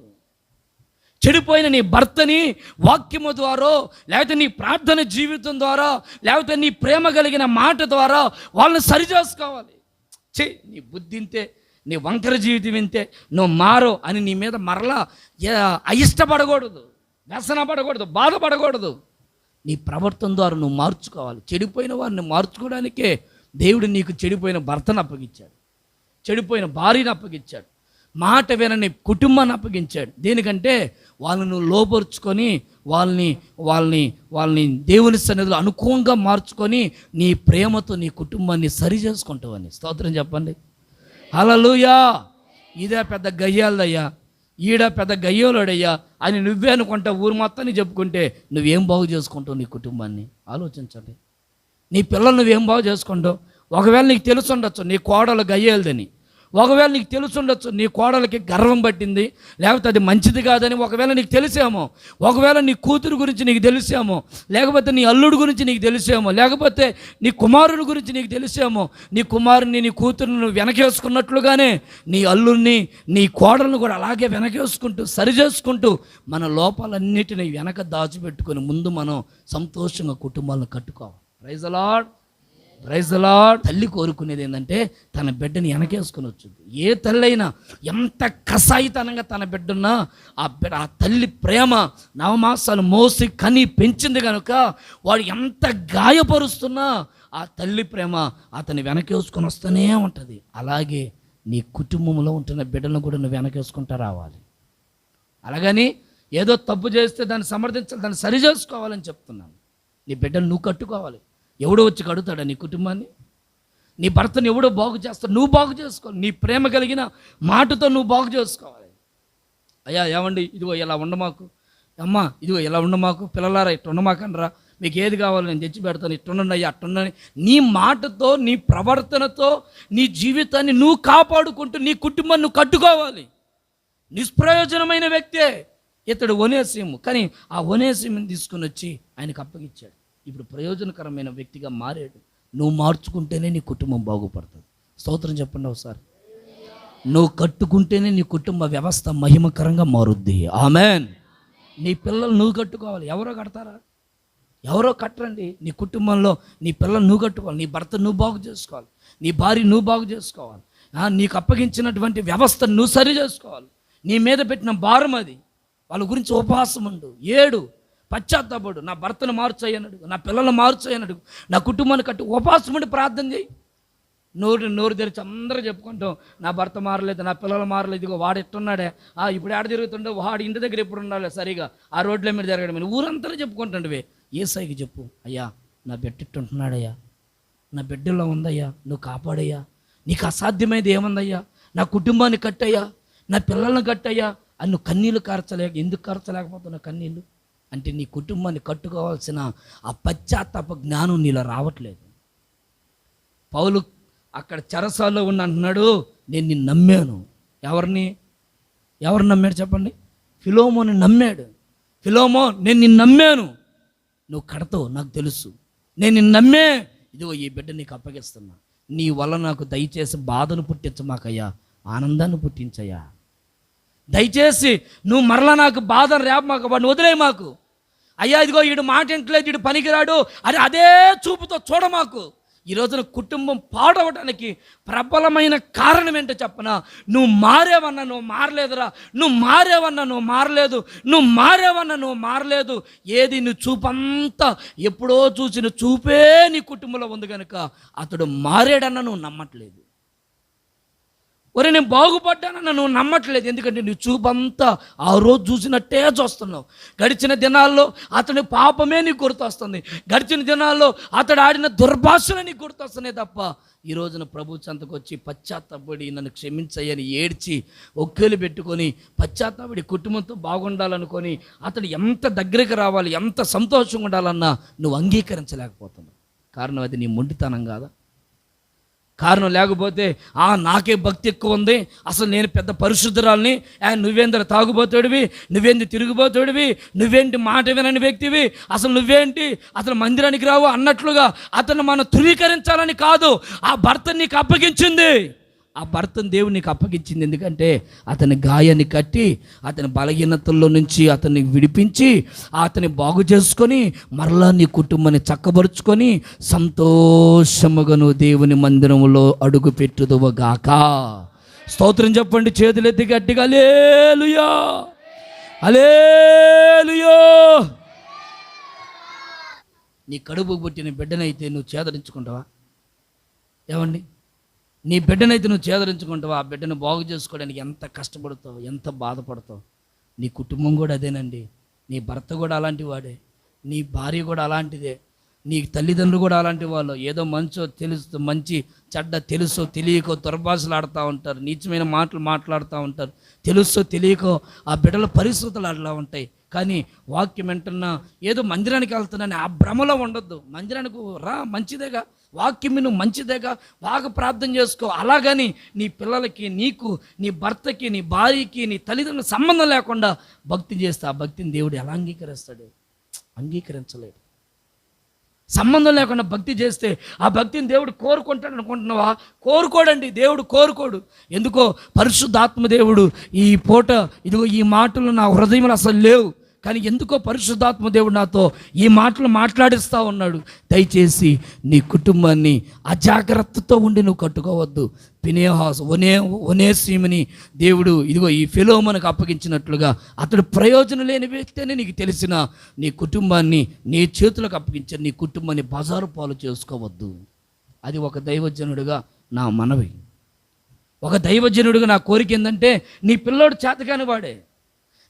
చెడిపోయిన నీ భర్తని వాక్యము ద్వారా, లేకపోతే నీ ప్రార్థన జీవితం ద్వారా, లేకపోతే నీ ప్రేమ కలిగిన మాట ద్వారా వాళ్ళని సరి చేసుకోవాలి. నీ బుద్ధి ఇంతే, నీ వంకర జీవితం ఇంతే, నువ్వు మారో అని నీ మీద మరలా అయిష్టపడకూడదు, వ్యసనపడకూడదు, బాధపడకూడదు. నీ ప్రవర్తన ద్వారా నువ్వు మార్చుకోవాలి. చెడిపోయిన వారిని మార్చుకోవడానికే దేవుడు నీకు చెడిపోయిన భర్తను అప్పగించాడు, చెడిపోయిన భార్యను అప్పగించాడు, మాట వినని కుటుంబాన్ని అప్పగించాడు. దేనికంటే వాళ్ళని నువ్వు లోపరుచుకొని వాళ్ళని దేవుని సన్నిధిలో అనుకూలంగా మార్చుకొని నీ ప్రేమతో నీ కుటుంబాన్ని సరి చేసుకుంటావని. స్తోత్రం చెప్పండి. హల్లెలూయా. ఇదే పెద్ద గయ్యాలయ్యా, ఈడ పెద్ద గయ్యోలుడయ్యా అని నువ్వే అనుకుంటా ఊరు మొత్తాన్ని చెప్పుకుంటే నువ్వేం బాగు చేసుకుంటావు నీ కుటుంబాన్ని? ఆలోచించండి. నీ పిల్లలు నువ్వేం బాగు చేసుకుంటావు? ఒకవేళ నీకు తెలుసు ఉండొచ్చు నీ కోడలు గయ్యేలదని, ఒకవేళ నీకు తెలుసు ఉండొచ్చు నీ కోడలకి గర్వం పట్టింది, లేకపోతే అది మంచిది కాదని ఒకవేళ నీకు తెలిసేమో, ఒకవేళ నీ కూతురు గురించి నీకు తెలిసేమో, లేకపోతే నీ అల్లుడు గురించి నీకు తెలిసేమో, లేకపోతే నీ కుమారుని గురించి నీకు తెలిసేమో. నీ కుమారుని నీ కూతురుని నువ్వు వెనకేసుకున్నట్లుగానే నీ అల్లుడిని నీ కోడలను కూడా అలాగే వెనకేసుకుంటూ సరి చేసుకుంటూ మన లోపాలన్నిటిని వెనక దాచిపెట్టుకొని ముందు మనం సంతోషంగా కుటుంబాలను కట్టుకోవాలి. Praise the lord, praise the Lord. తల్లి కోరుకునేది ఏంటంటే తన బిడ్డని వెనకేసుకుని వచ్చింది. ఏ తల్లి అయినా ఎంత కసాయితనంగా తన బిడ్డన్నా ఆ తల్లి ప్రేమ నవమాసాలు మోసి కని పెంచింది కనుక వాడు ఎంత గాయపరుస్తున్నా ఆ తల్లి ప్రేమ అతన్ని వెనకేసుకొని వస్తూనే ఉంటుంది. అలాగే నీ కుటుంబంలో ఉంటున్న బిడ్డలను కూడా నువ్వు వెనకేసుకుంటూ రావాలి. అలాగని ఏదో తప్పు చేస్తే దాన్ని సమర్థించాలి, దాన్ని సరి చేసుకోవాలని చెప్తున్నాను. నీ బిడ్డను నువ్వు కట్టుకోవాలి. ఎవడో వచ్చి కడుగుతాడా నీ కుటుంబాన్ని? నీ భర్తను ఎవడో బాగు చేస్తాడు, నువ్వు బాగు చేసుకోవాలి. నీ ప్రేమ కలిగిన మాటతో నువ్వు బాగు చేసుకోవాలి. అయ్యా ఏమండి ఇదిగో ఇలా ఉండమాకు, అమ్మ ఇదిగో ఇలా ఉండమాకు, పిల్లలారా ఇట్టు ఉండమాకండ్రా, మీకు ఏది కావాలో నేను తెచ్చి పెడతాను, ఇట్టుండండి అయ్యా అట్టుండని నీ మాటతో నీ ప్రవర్తనతో నీ జీవితాన్ని నువ్వు కాపాడుకుంటూ నీ కుటుంబాన్ని నువ్వు కట్టుకోవాలి. నిష్ప్రయోజనమైన వ్యక్తే ఇతడు ఒనేసిము, కానీ ఆ ఒనేసిముని తీసుకుని వచ్చి ఆయనకు అప్పగించాడు. ఇప్పుడు ప్రయోజనకరమైన వ్యక్తిగా మారాడు. నువ్వు మార్చుకుంటేనే నీ కుటుంబం బాగుపడుతుంది. స్తోత్రం చెప్పండి ఒకసారి. నువ్వు కట్టుకుంటేనే నీ కుటుంబ వ్యవస్థ మహిమకరంగా మారుద్ది. ఆమెన్. నీ పిల్లలు నువ్వు కట్టుకోవాలి. ఎవరో కడతారా? ఎవరో కట్టరండి. నీ కుటుంబంలో నీ పిల్లలు నువ్వు కట్టుకోవాలి, నీ భర్త నువ్వు బాగు చేసుకోవాలి, నీ భార్య నువ్వు బాగు చేసుకోవాలి, నీకు అప్పగించినటువంటి వ్యవస్థను నువ్వు సరి చేసుకోవాలి. నీ మీద పెట్టిన భారం అది. వాళ్ళ గురించి ఉపవాసం ఉండు, ఏడు, పశ్చాత్తాపడు, నా భర్తను మార్చేయనడు, నా పిల్లలు మార్చేయనడు, నా కుటుంబాన్ని కట్టు, ఉపవాసం ఉండి ప్రార్థన చేయి. నోరు తెరిచి అందరూ చెప్పుకుంటాం నా భర్త మారలేదు, నా పిల్లలు మారలేదు, ఇదిగో వాడు ఎట్టున్నాడే, ఇప్పుడు ఆడ తిరుగుతుండే, వాడు ఇంటి దగ్గర ఎప్పుడు ఉండాలి సరిగా, ఆ రోడ్ల మీద జరగడం ఊరంతా చెప్పుకుంటుండవే. ఏసైకి చెప్పు, అయ్యా నా బిడ్డ ఇట్టుంటున్నాడయ్యా, నా బిడ్డలో ఉందయ్యా, నువ్వు కాపాడయ్యా, నీకు అసాధ్యమైనది ఏముందయ్యా, నా కుటుంబాన్ని కట్టయ్యా, నా పిల్లల్ని కట్టయ్యా అని నువ్వు కన్నీళ్ళు ఎందుకు కార్చలేకపోతున్నావు కన్నీళ్ళు అంటే నీ కుటుంబాన్ని కట్టుకోవాల్సిన ఆ పశ్చాత్తాప జ్ఞానం నీలో రావట్లేదు. పౌలు అక్కడ చెరసాల్లో ఉన్న అంటున్నాడు, నేను నిన్ను నమ్మాను. ఎవరు నమ్మాడు చెప్పండి? ఫిలోమోని నమ్మాడు. ఫిలోమో నేను నిన్ను నమ్మాను, నువ్వు కడతావు నాకు తెలుసు, నేను నిన్ను నమ్మే, ఇదిగో ఈ బిడ్డ నీకు అప్పగిస్తున్నా, నీ వల్ల నాకు దయచేసి బాధను పుట్టించమాకయ్యా, ఆనందాన్ని పుట్టించయ్యా, దయచేసి నువ్వు మరలా నాకు బాధను రేపమాక, వాడిని వదిలే మాకు అయ్యా, ఇదిగో వీడు మాట ఇంటలేదు, వీడు పనికిరాడు అని అదే చూపుతో చూడమాకు. ఈ రోజున కుటుంబం పాడవడానికి ప్రబలమైన కారణం ఏంటో చెప్పనా? నువ్వు మారేవన్నా నువ్వు మారలేదురా, నువ్వు మారేవన్నా నువ్వు మారలేదు, నువ్వు మారేవన్నా నువ్వు మారలేదు. ఏది నీ చూపంతా ఎప్పుడో చూసిన చూపే నీ కుటుంబంలో ఉంది కనుక అతడు మారాడన్నా నువ్వు నమ్మట్లేదు. ఒరే నేను బాగుపడ్డానన్నా నువ్వు నమ్మట్లేదు. ఎందుకంటే నీ చూపంతా ఆ రోజు చూసినట్టే చూస్తున్నావు. గడిచిన దినాల్లో అతని పాపమే నీకు గుర్తొస్తుంది, గడిచిన దినాల్లో అతడు ఆడిన దుర్భాషలు నీకు గుర్తొస్తున్నాయి తప్ప ఈ రోజున ప్రభు చెంతకు వచ్చి పశ్చాత్తాపడి నన్ను క్షమించయ్యని ఏడ్చి ఒక్కేలు పెట్టుకొని పశ్చాత్తాపడి కుటుంబంతో బాగుండాలనుకొని అతడు ఎంత దగ్గరికి రావాలి, ఎంత సంతోషంగా ఉండాలన్నా నువ్వు అంగీకరించలేకపోతున్నావు. కారణం అది నీ మొండితనం కాదా? కారణం లేకపోతే నాకే భక్తి ఎక్కువ ఉంది, అసలు నేను పెద్ద పరిశుద్ధురాల్ని, నువ్వేందరు తాగుబోతుడివి, నువ్వేంది తిరిగిపోతుడివి, నువ్వేంటి మాట వినని వ్యక్తివి, అసలు నువ్వేంటి అసలు మందిరానికి రావు అన్నట్లుగా అతను మనం ధృవీకరించాలని కాదు, ఆ భర్త నీకు అప్పగించింది, ఆ భర్తను దేవుడు నీకు అప్పగించింది. ఎందుకంటే అతని గాయాన్ని కట్టి అతని బలహీనతల్లో నుంచి అతన్ని విడిపించి అతన్ని బాగు చేసుకొని మరలా నీ కుటుంబాన్ని చక్కబరుచుకొని సంతోషముగా నువ్వు దేవుని మందిరంలో అడుగు పెట్టుదువుగాక. స్తోత్రం చెప్పండి, చేతులెత్తి గట్టిగా హల్లెలూయా, హల్లెలూయా. నీ కడుపు పుట్టిన బిడ్డనైతే నువ్వు చేదరించుకుంటావా? ఏమండి, నీ బిడ్డనైతే నువ్వు చేదరించుకుంటావు, ఆ బిడ్డను బాగు చేసుకోవడానికి ఎంత కష్టపడతావు, ఎంత బాధపడతావు. నీ కుటుంబం కూడా అదేనండి. నీ భర్త కూడా అలాంటి వాడే, నీ భార్య కూడా అలాంటిదే, నీ తల్లిదండ్రులు కూడా అలాంటి వాళ్ళు. ఏదో మంచి చెడ్డ తెలుసో తెలియకో దుర్భాషలు ఆడుతూ ఉంటారు, నీచమైన మాటలు మాట్లాడుతూ ఉంటారు. తెలుసో తెలియకో ఆ బిడ్డల పరిస్థితులు అట్లా ఉంటాయి. కానీ వాక్యం వింటున్నా ఏదో మందిరానికి వెళ్తున్నాను ఆ భ్రమలో ఉండొద్దు. మందిరానికి రా, మంచిదేగా, వాక్యం నువ్వు మంచిదేగా, బాగా ప్రార్థన చేసుకో. అలాగని నీ పిల్లలకి, నీకు, నీ భర్తకి, నీ భార్యకి, నీ తల్లిదండ్రులకు సంబంధం లేకుండా భక్తి చేస్తే ఆ భక్తిని దేవుడు ఎలా అంగీకరిస్తాడు? అంగీకరించలేడు. సంబంధం లేకుండా భక్తి చేస్తే ఆ భక్తిని దేవుడు కోరుకుంటాడు అనుకుంటున్నావా? కోరుకోడండి, దేవుడు కోరుకోడు. ఎందుకో పరిశుద్ధాత్మ దేవుడు ఈ పూట ఇదిగో ఈ మాటలు నా హృదయంలో అసలు లేవు, కానీ ఎందుకో పరిశుద్ధాత్మ దేవుడు నాతో ఈ మాటలు మాట్లాడిస్తూ ఉన్నాడు. దయచేసి నీ కుటుంబాన్ని అజాగ్రత్తతో ఉండి నువ్వు కట్టుకోవద్దు. ఒనేసిముని దేవుడు ఇదిగో ఈ ఫిలోమోనుకు అప్పగించినట్లుగా అతడు ప్రయోజనం లేని వ్యక్తి అని నీకు తెలిసిన నీ కుటుంబాన్ని నీ చేతులకు అప్పగించారు. నీ కుటుంబాన్ని బజారు పాలు చేసుకోవద్దు. అది ఒక దైవజనుడిగా నా మనవి. ఒక దైవజనుడిగా నా కోరిక ఏంటంటే, నీ పిల్లోడు చేతకాని వాడే,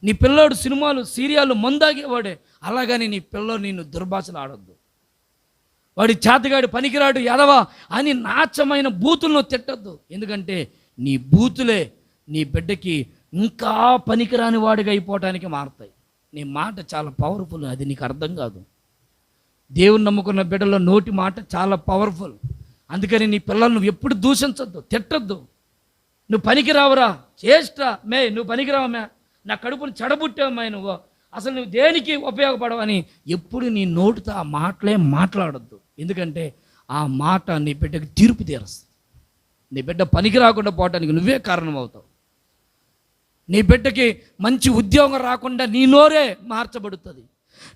నీ పిల్లోడు సినిమాలు సీరియాలు మందాగేవాడే, అలాగని నీ పిల్లోడు నిన్ను దుర్భాషలు ఆడొద్దు. వాడి చేతగాడి పనికిరాడు ఎదవా అని నాచమైన బూతులను తిట్టద్దు. ఎందుకంటే నీ బూతులే నీ బిడ్డకి ఇంకా పనికిరాని వాడిగా అయిపోవటానికి మారుతాయి. నీ మాట చాలా పవర్ఫుల్, అది నీకు అర్థం కాదు. దేవుని నమ్ముకున్న బిడ్డలో నోటి మాట చాలా పవర్ఫుల్. అందుకని నీ పిల్లలను నువ్వు ఎప్పుడు దూషించద్దు, తిట్టద్దు. నువ్వు పనికిరావురా, చేస్తా మే, నువ్వు పనికిరావమే, నా కడుపును చెడబుట్టావమ్మాయి, నువ్వు అసలు నువ్వు దేనికి ఉపయోగపడవని ఎప్పుడు నీ నోటితో ఆ మాటలే మాట్లాడొద్దు. ఎందుకంటే ఆ మాట నీ బిడ్డకి తీర్పు తీరుస్తుంది. నీ బిడ్డ పనికి రాకుండా పోవటానికి నువ్వే కారణం అవుతావు. నీ బిడ్డకి మంచి ఉద్యోగం రాకుండా నీ నోరే మార్చబడుతుంది.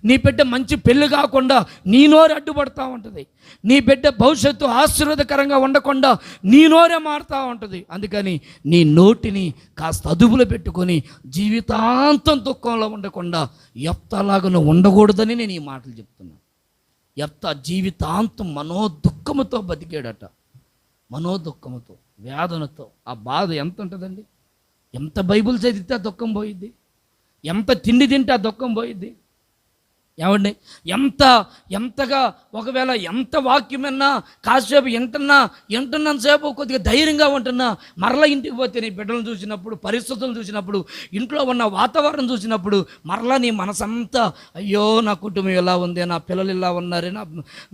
నీ బిడ్డ మంచి పెళ్ళి కాకుండా నీ నోరు అడ్డుపడుతూ ఉంటుంది. నీ బిడ్డ భవిష్యత్తు ఆశీర్వాదకరంగా ఉండకుండా నీ నోరే మారుతూ ఉంటుంది. అందుకని నీ నోటిని కాస్త అదుపులో పెట్టుకొని జీవితాంతం దుఃఖంలో ఉండకుండా యెఫ్తాలాగా నువ్వు ఉండకూడదని నేను ఈ మాటలు చెప్తున్నాను. యెఫ్తా జీవితాంతం మనోదుఃఖముతో బతికాడట. మనోదుఃఖముతో, వేదనతో. ఆ బాధ ఎంత ఉంటుందండి? ఎంత బైబిల్ చదివితే ఆ దుఃఖం పోయిద్ది, ఎంత తిండి తింటే ఆ దుఃఖం పోయిద్ది. ఏమండి, ఎంతగా ఒకవేళ ఎంత వాక్యమన్నా కాసేపు ఎంటున్నంతసేపు కొద్దిగా ధైర్యంగా ఉంటున్నా, మరలా ఇంటికి పోతే నీ బిడ్డలను చూసినప్పుడు, పరిస్థితులను చూసినప్పుడు, ఇంట్లో ఉన్న వాతావరణం చూసినప్పుడు మరలా నీ మనసంతా అయ్యో నా కుటుంబం ఇలా ఉందే, నా పిల్లలు ఇలా ఉన్నారే,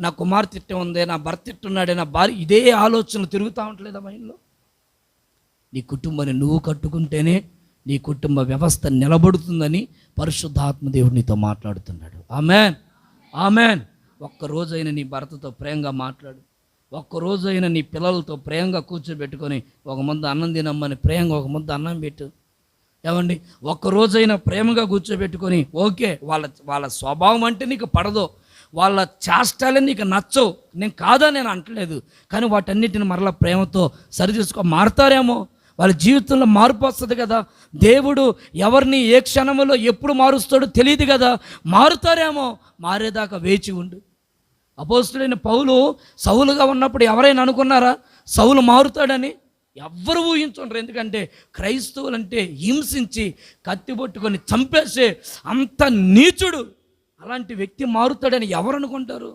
నా కుమార్తె ఇట్ట ఉందే, నా భర్త ఇట్టున్నాడే, నా భార్య, ఇదే ఆలోచనలు తిరుగుతూ ఉంటలేదా మైండ్లో? నీ కుటుంబాన్ని నువ్వు కట్టుకుంటేనే నీ కుటుంబ వ్యవస్థ నిలబడుతుందని పరిశుద్ధాత్మ దేవుడు నీతో మాట్లాడుతున్నాడు. Amen, amen. ఒక్కరోజైనా నీ భర్తతో ప్రేమగా మాట్లాడు. ఒక్కరోజైనా నీ పిల్లలతో ప్రేమగా కూర్చోబెట్టుకొని ఒక ముద్ద అన్నం తినమ్మని ప్రేమగా ఒక ముద్ద అన్నం పెట్టు. ఏమండి, ఒక్కరోజైనా ప్రేమగా కూర్చోబెట్టుకొని, ఓకే వాళ్ళ స్వభావం అంటే నీకు పడదో, వాళ్ళ చేష్టాలే నీకు నచ్చవు, నేను అంటలేదు, కానీ వాటన్నిటిని మరలా ప్రేమతో సరిచూసుకో. మారుతారేమో, వాళ్ళ జీవితంలో మార్పు వస్తుంది కదా. దేవుడు ఎవరిని ఏ క్షణంలో ఎప్పుడు మారుస్తాడో తెలియదు కదా. మారుతారేమో, మారేదాకా వేచి ఉండు. అపోస్తలుడైన పౌలు సౌలుగా ఉన్నప్పుడు ఎవరైనా అనుకున్నారా సౌలు మారుతాడని? ఎవ్వరు ఊహించుంటారు. ఎందుకంటే క్రైస్తవులంటే హింసించి కత్తి పట్టుకొని చంపేసే అంత నీచుడు. అలాంటి వ్యక్తి మారుతాడని ఎవరు అనుకుంటారు?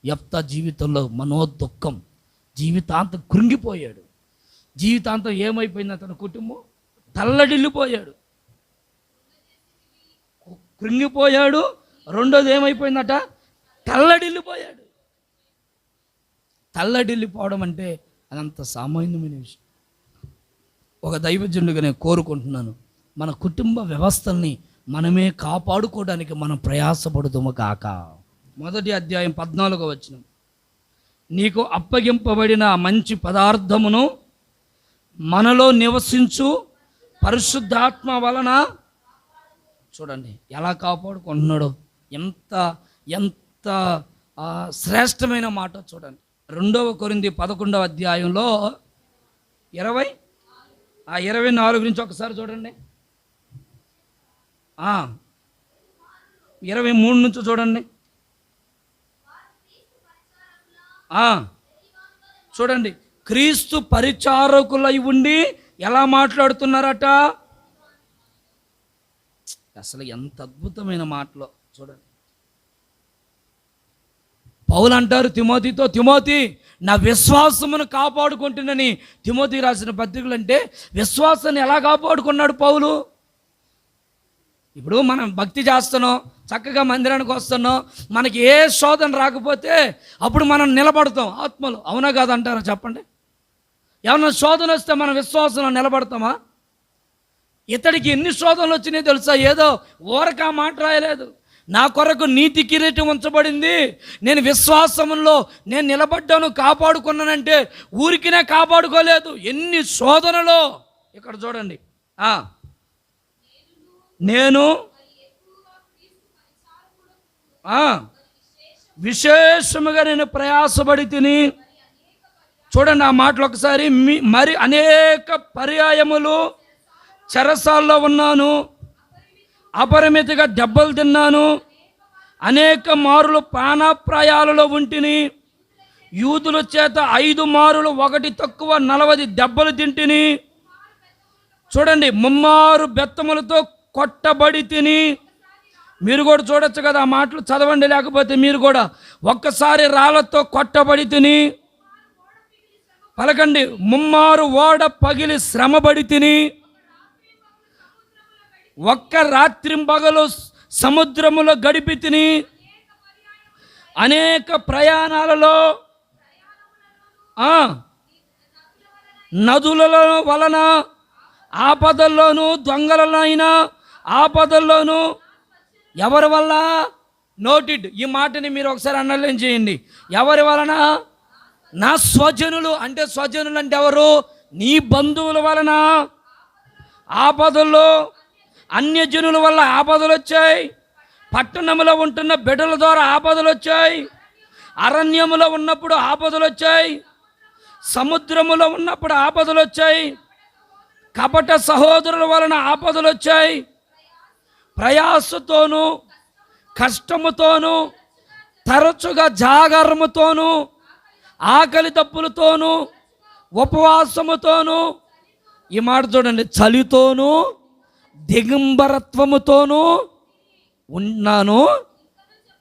యెఫ్తా జీవితంలో మనోదుఃఖం, జీవితాంతం కృంగిపోయాడు. జీవితాంతం ఏమైపోయింది? అతని కుటుంబం తల్లడిల్లిపోయాడు, కృంగిపోయాడు. రెండోది ఏమైపోయిందట? తల్లడిల్లిపోయాడు. తల్లడిల్లిపోవడం అంటే అదంత సామాన్యమైన విషయం. ఒక దైవజనుడిగా నేను కోరుకుంటున్నాను, మన కుటుంబ వ్యవస్థల్ని మనమే కాపాడుకోవడానికి మనం ప్రయాసపడుతాము కాక. 1 అధ్యాయం 14వ వచనం, నీకు అప్పగింపబడిన మంచి పదార్థమును మనలో నివసించు పరిశుద్ధాత్మ వలన, చూడండి ఎలా కాపాడుకుంటున్నాడో, ఎంత శ్రేష్టమైన మాట చూడండి. 2 కొరింథీ 11వ అధ్యాయంలో 24 నుంచి ఒకసారి చూడండి. 23 నుంచి చూడండి. చూడండి, క్రీస్తు పరిచారకులై ఉండి ఎలా మాట్లాడుతున్నారట. అసలు ఎంత అద్భుతమైన మాటలో చూడండి. పౌలు అంటారు తిమోతితో, తిమోతి నా విశ్వాసమును కాపాడుకుంటున్నని. తిమోతి రాసిన పత్రికలు అంటే విశ్వాసాన్ని ఎలా కాపాడుకున్నాడు పౌలు? ఇప్పుడు మనం భక్తి చేస్తున్నాం, చక్కగా మందిరానికి వస్తున్నాం, మనకి ఏ శోధన రాకపోతే అప్పుడు మనం నిలబడతాం ఆత్మలో. అవునా కాదంటారా చెప్పండి? ఏమన్నా శోధన వస్తే మనం విశ్వాసంలో నిలబడతామా? ఇతడికి ఎన్ని శోధనలు వచ్చినాయి తెలుసా? ఏదో ఊరక మాట రాయలేదు. నా కొరకు నీతి కిరీటం ఉంచబడింది, నేను విశ్వాసంలో నేను నిలబడ్డాను, కాపాడుకున్నానంటే ఊరికినే కాపాడుకోలేదు. ఎన్ని శోధనలో ఇక్కడ చూడండి. నేను విశేషముగా నేను ప్రయాసపడి తిని, చూడండి ఆ మాటలు ఒకసారి, మరి అనేక పర్యాయములు చెరసాల్లో ఉన్నాను, అపరిమితిగా దెబ్బలు తిన్నాను, అనేక మారులు ప్రాణాప్రాయాలలో ఉంటిని, యూదుల చేత 5 మారులు 1 తక్కువ 40 దెబ్బలు తింటిని. చూడండి, 3 బెత్తములతో కొట్టబడి తిని. మీరు కూడా చూడొచ్చు కదా ఆ మాటలు, చదవండి లేకపోతే మీరు కూడా. ఒక్కసారి రాళ్లతో కొట్టబడి తిని, పలకండి, 3 ఓడ పగిలి శ్రమపడి తిని, ఒక్క రాత్రింబగలు సముద్రములో గడిపి తిని, అనేక ప్రయాణాలలో నదులలో వలన ఆపదల్లోనూ దొంగలైనా ఆపదల్లోనూ. ఎవరి వల్ల? నోటెడ్, ఈ మాటని మీరు ఒకసారి అండర్లైన్ చేయండి. ఎవరి వలన? నా స్వజనులు. అంటే స్వజనులు అంటే ఎవరు? నీ బంధువుల వలన ఆపదల్లో, అన్యజనుల వల్ల ఆపదలు వచ్చాయి, పట్టణంలో ఉంటున్న బిడ్డల ద్వారా ఆపదలు వచ్చాయి, అరణ్యములో ఉన్నప్పుడు ఆపదలు వచ్చాయి, సముద్రములో ఉన్నప్పుడు ఆపదలు వచ్చాయి, కపట సహోదరుల వలన ఆపదలు వచ్చాయి. ప్రయాసతోనూ కష్టముతోనూ తరచుగా జాగరముతోనూ ఆకలి దప్పులతోనూ ఉపవాసముతోనూ, ఈ మాట చూడండి, చలితోనూ దిగంబరత్వముతోనూ ఉన్నాను.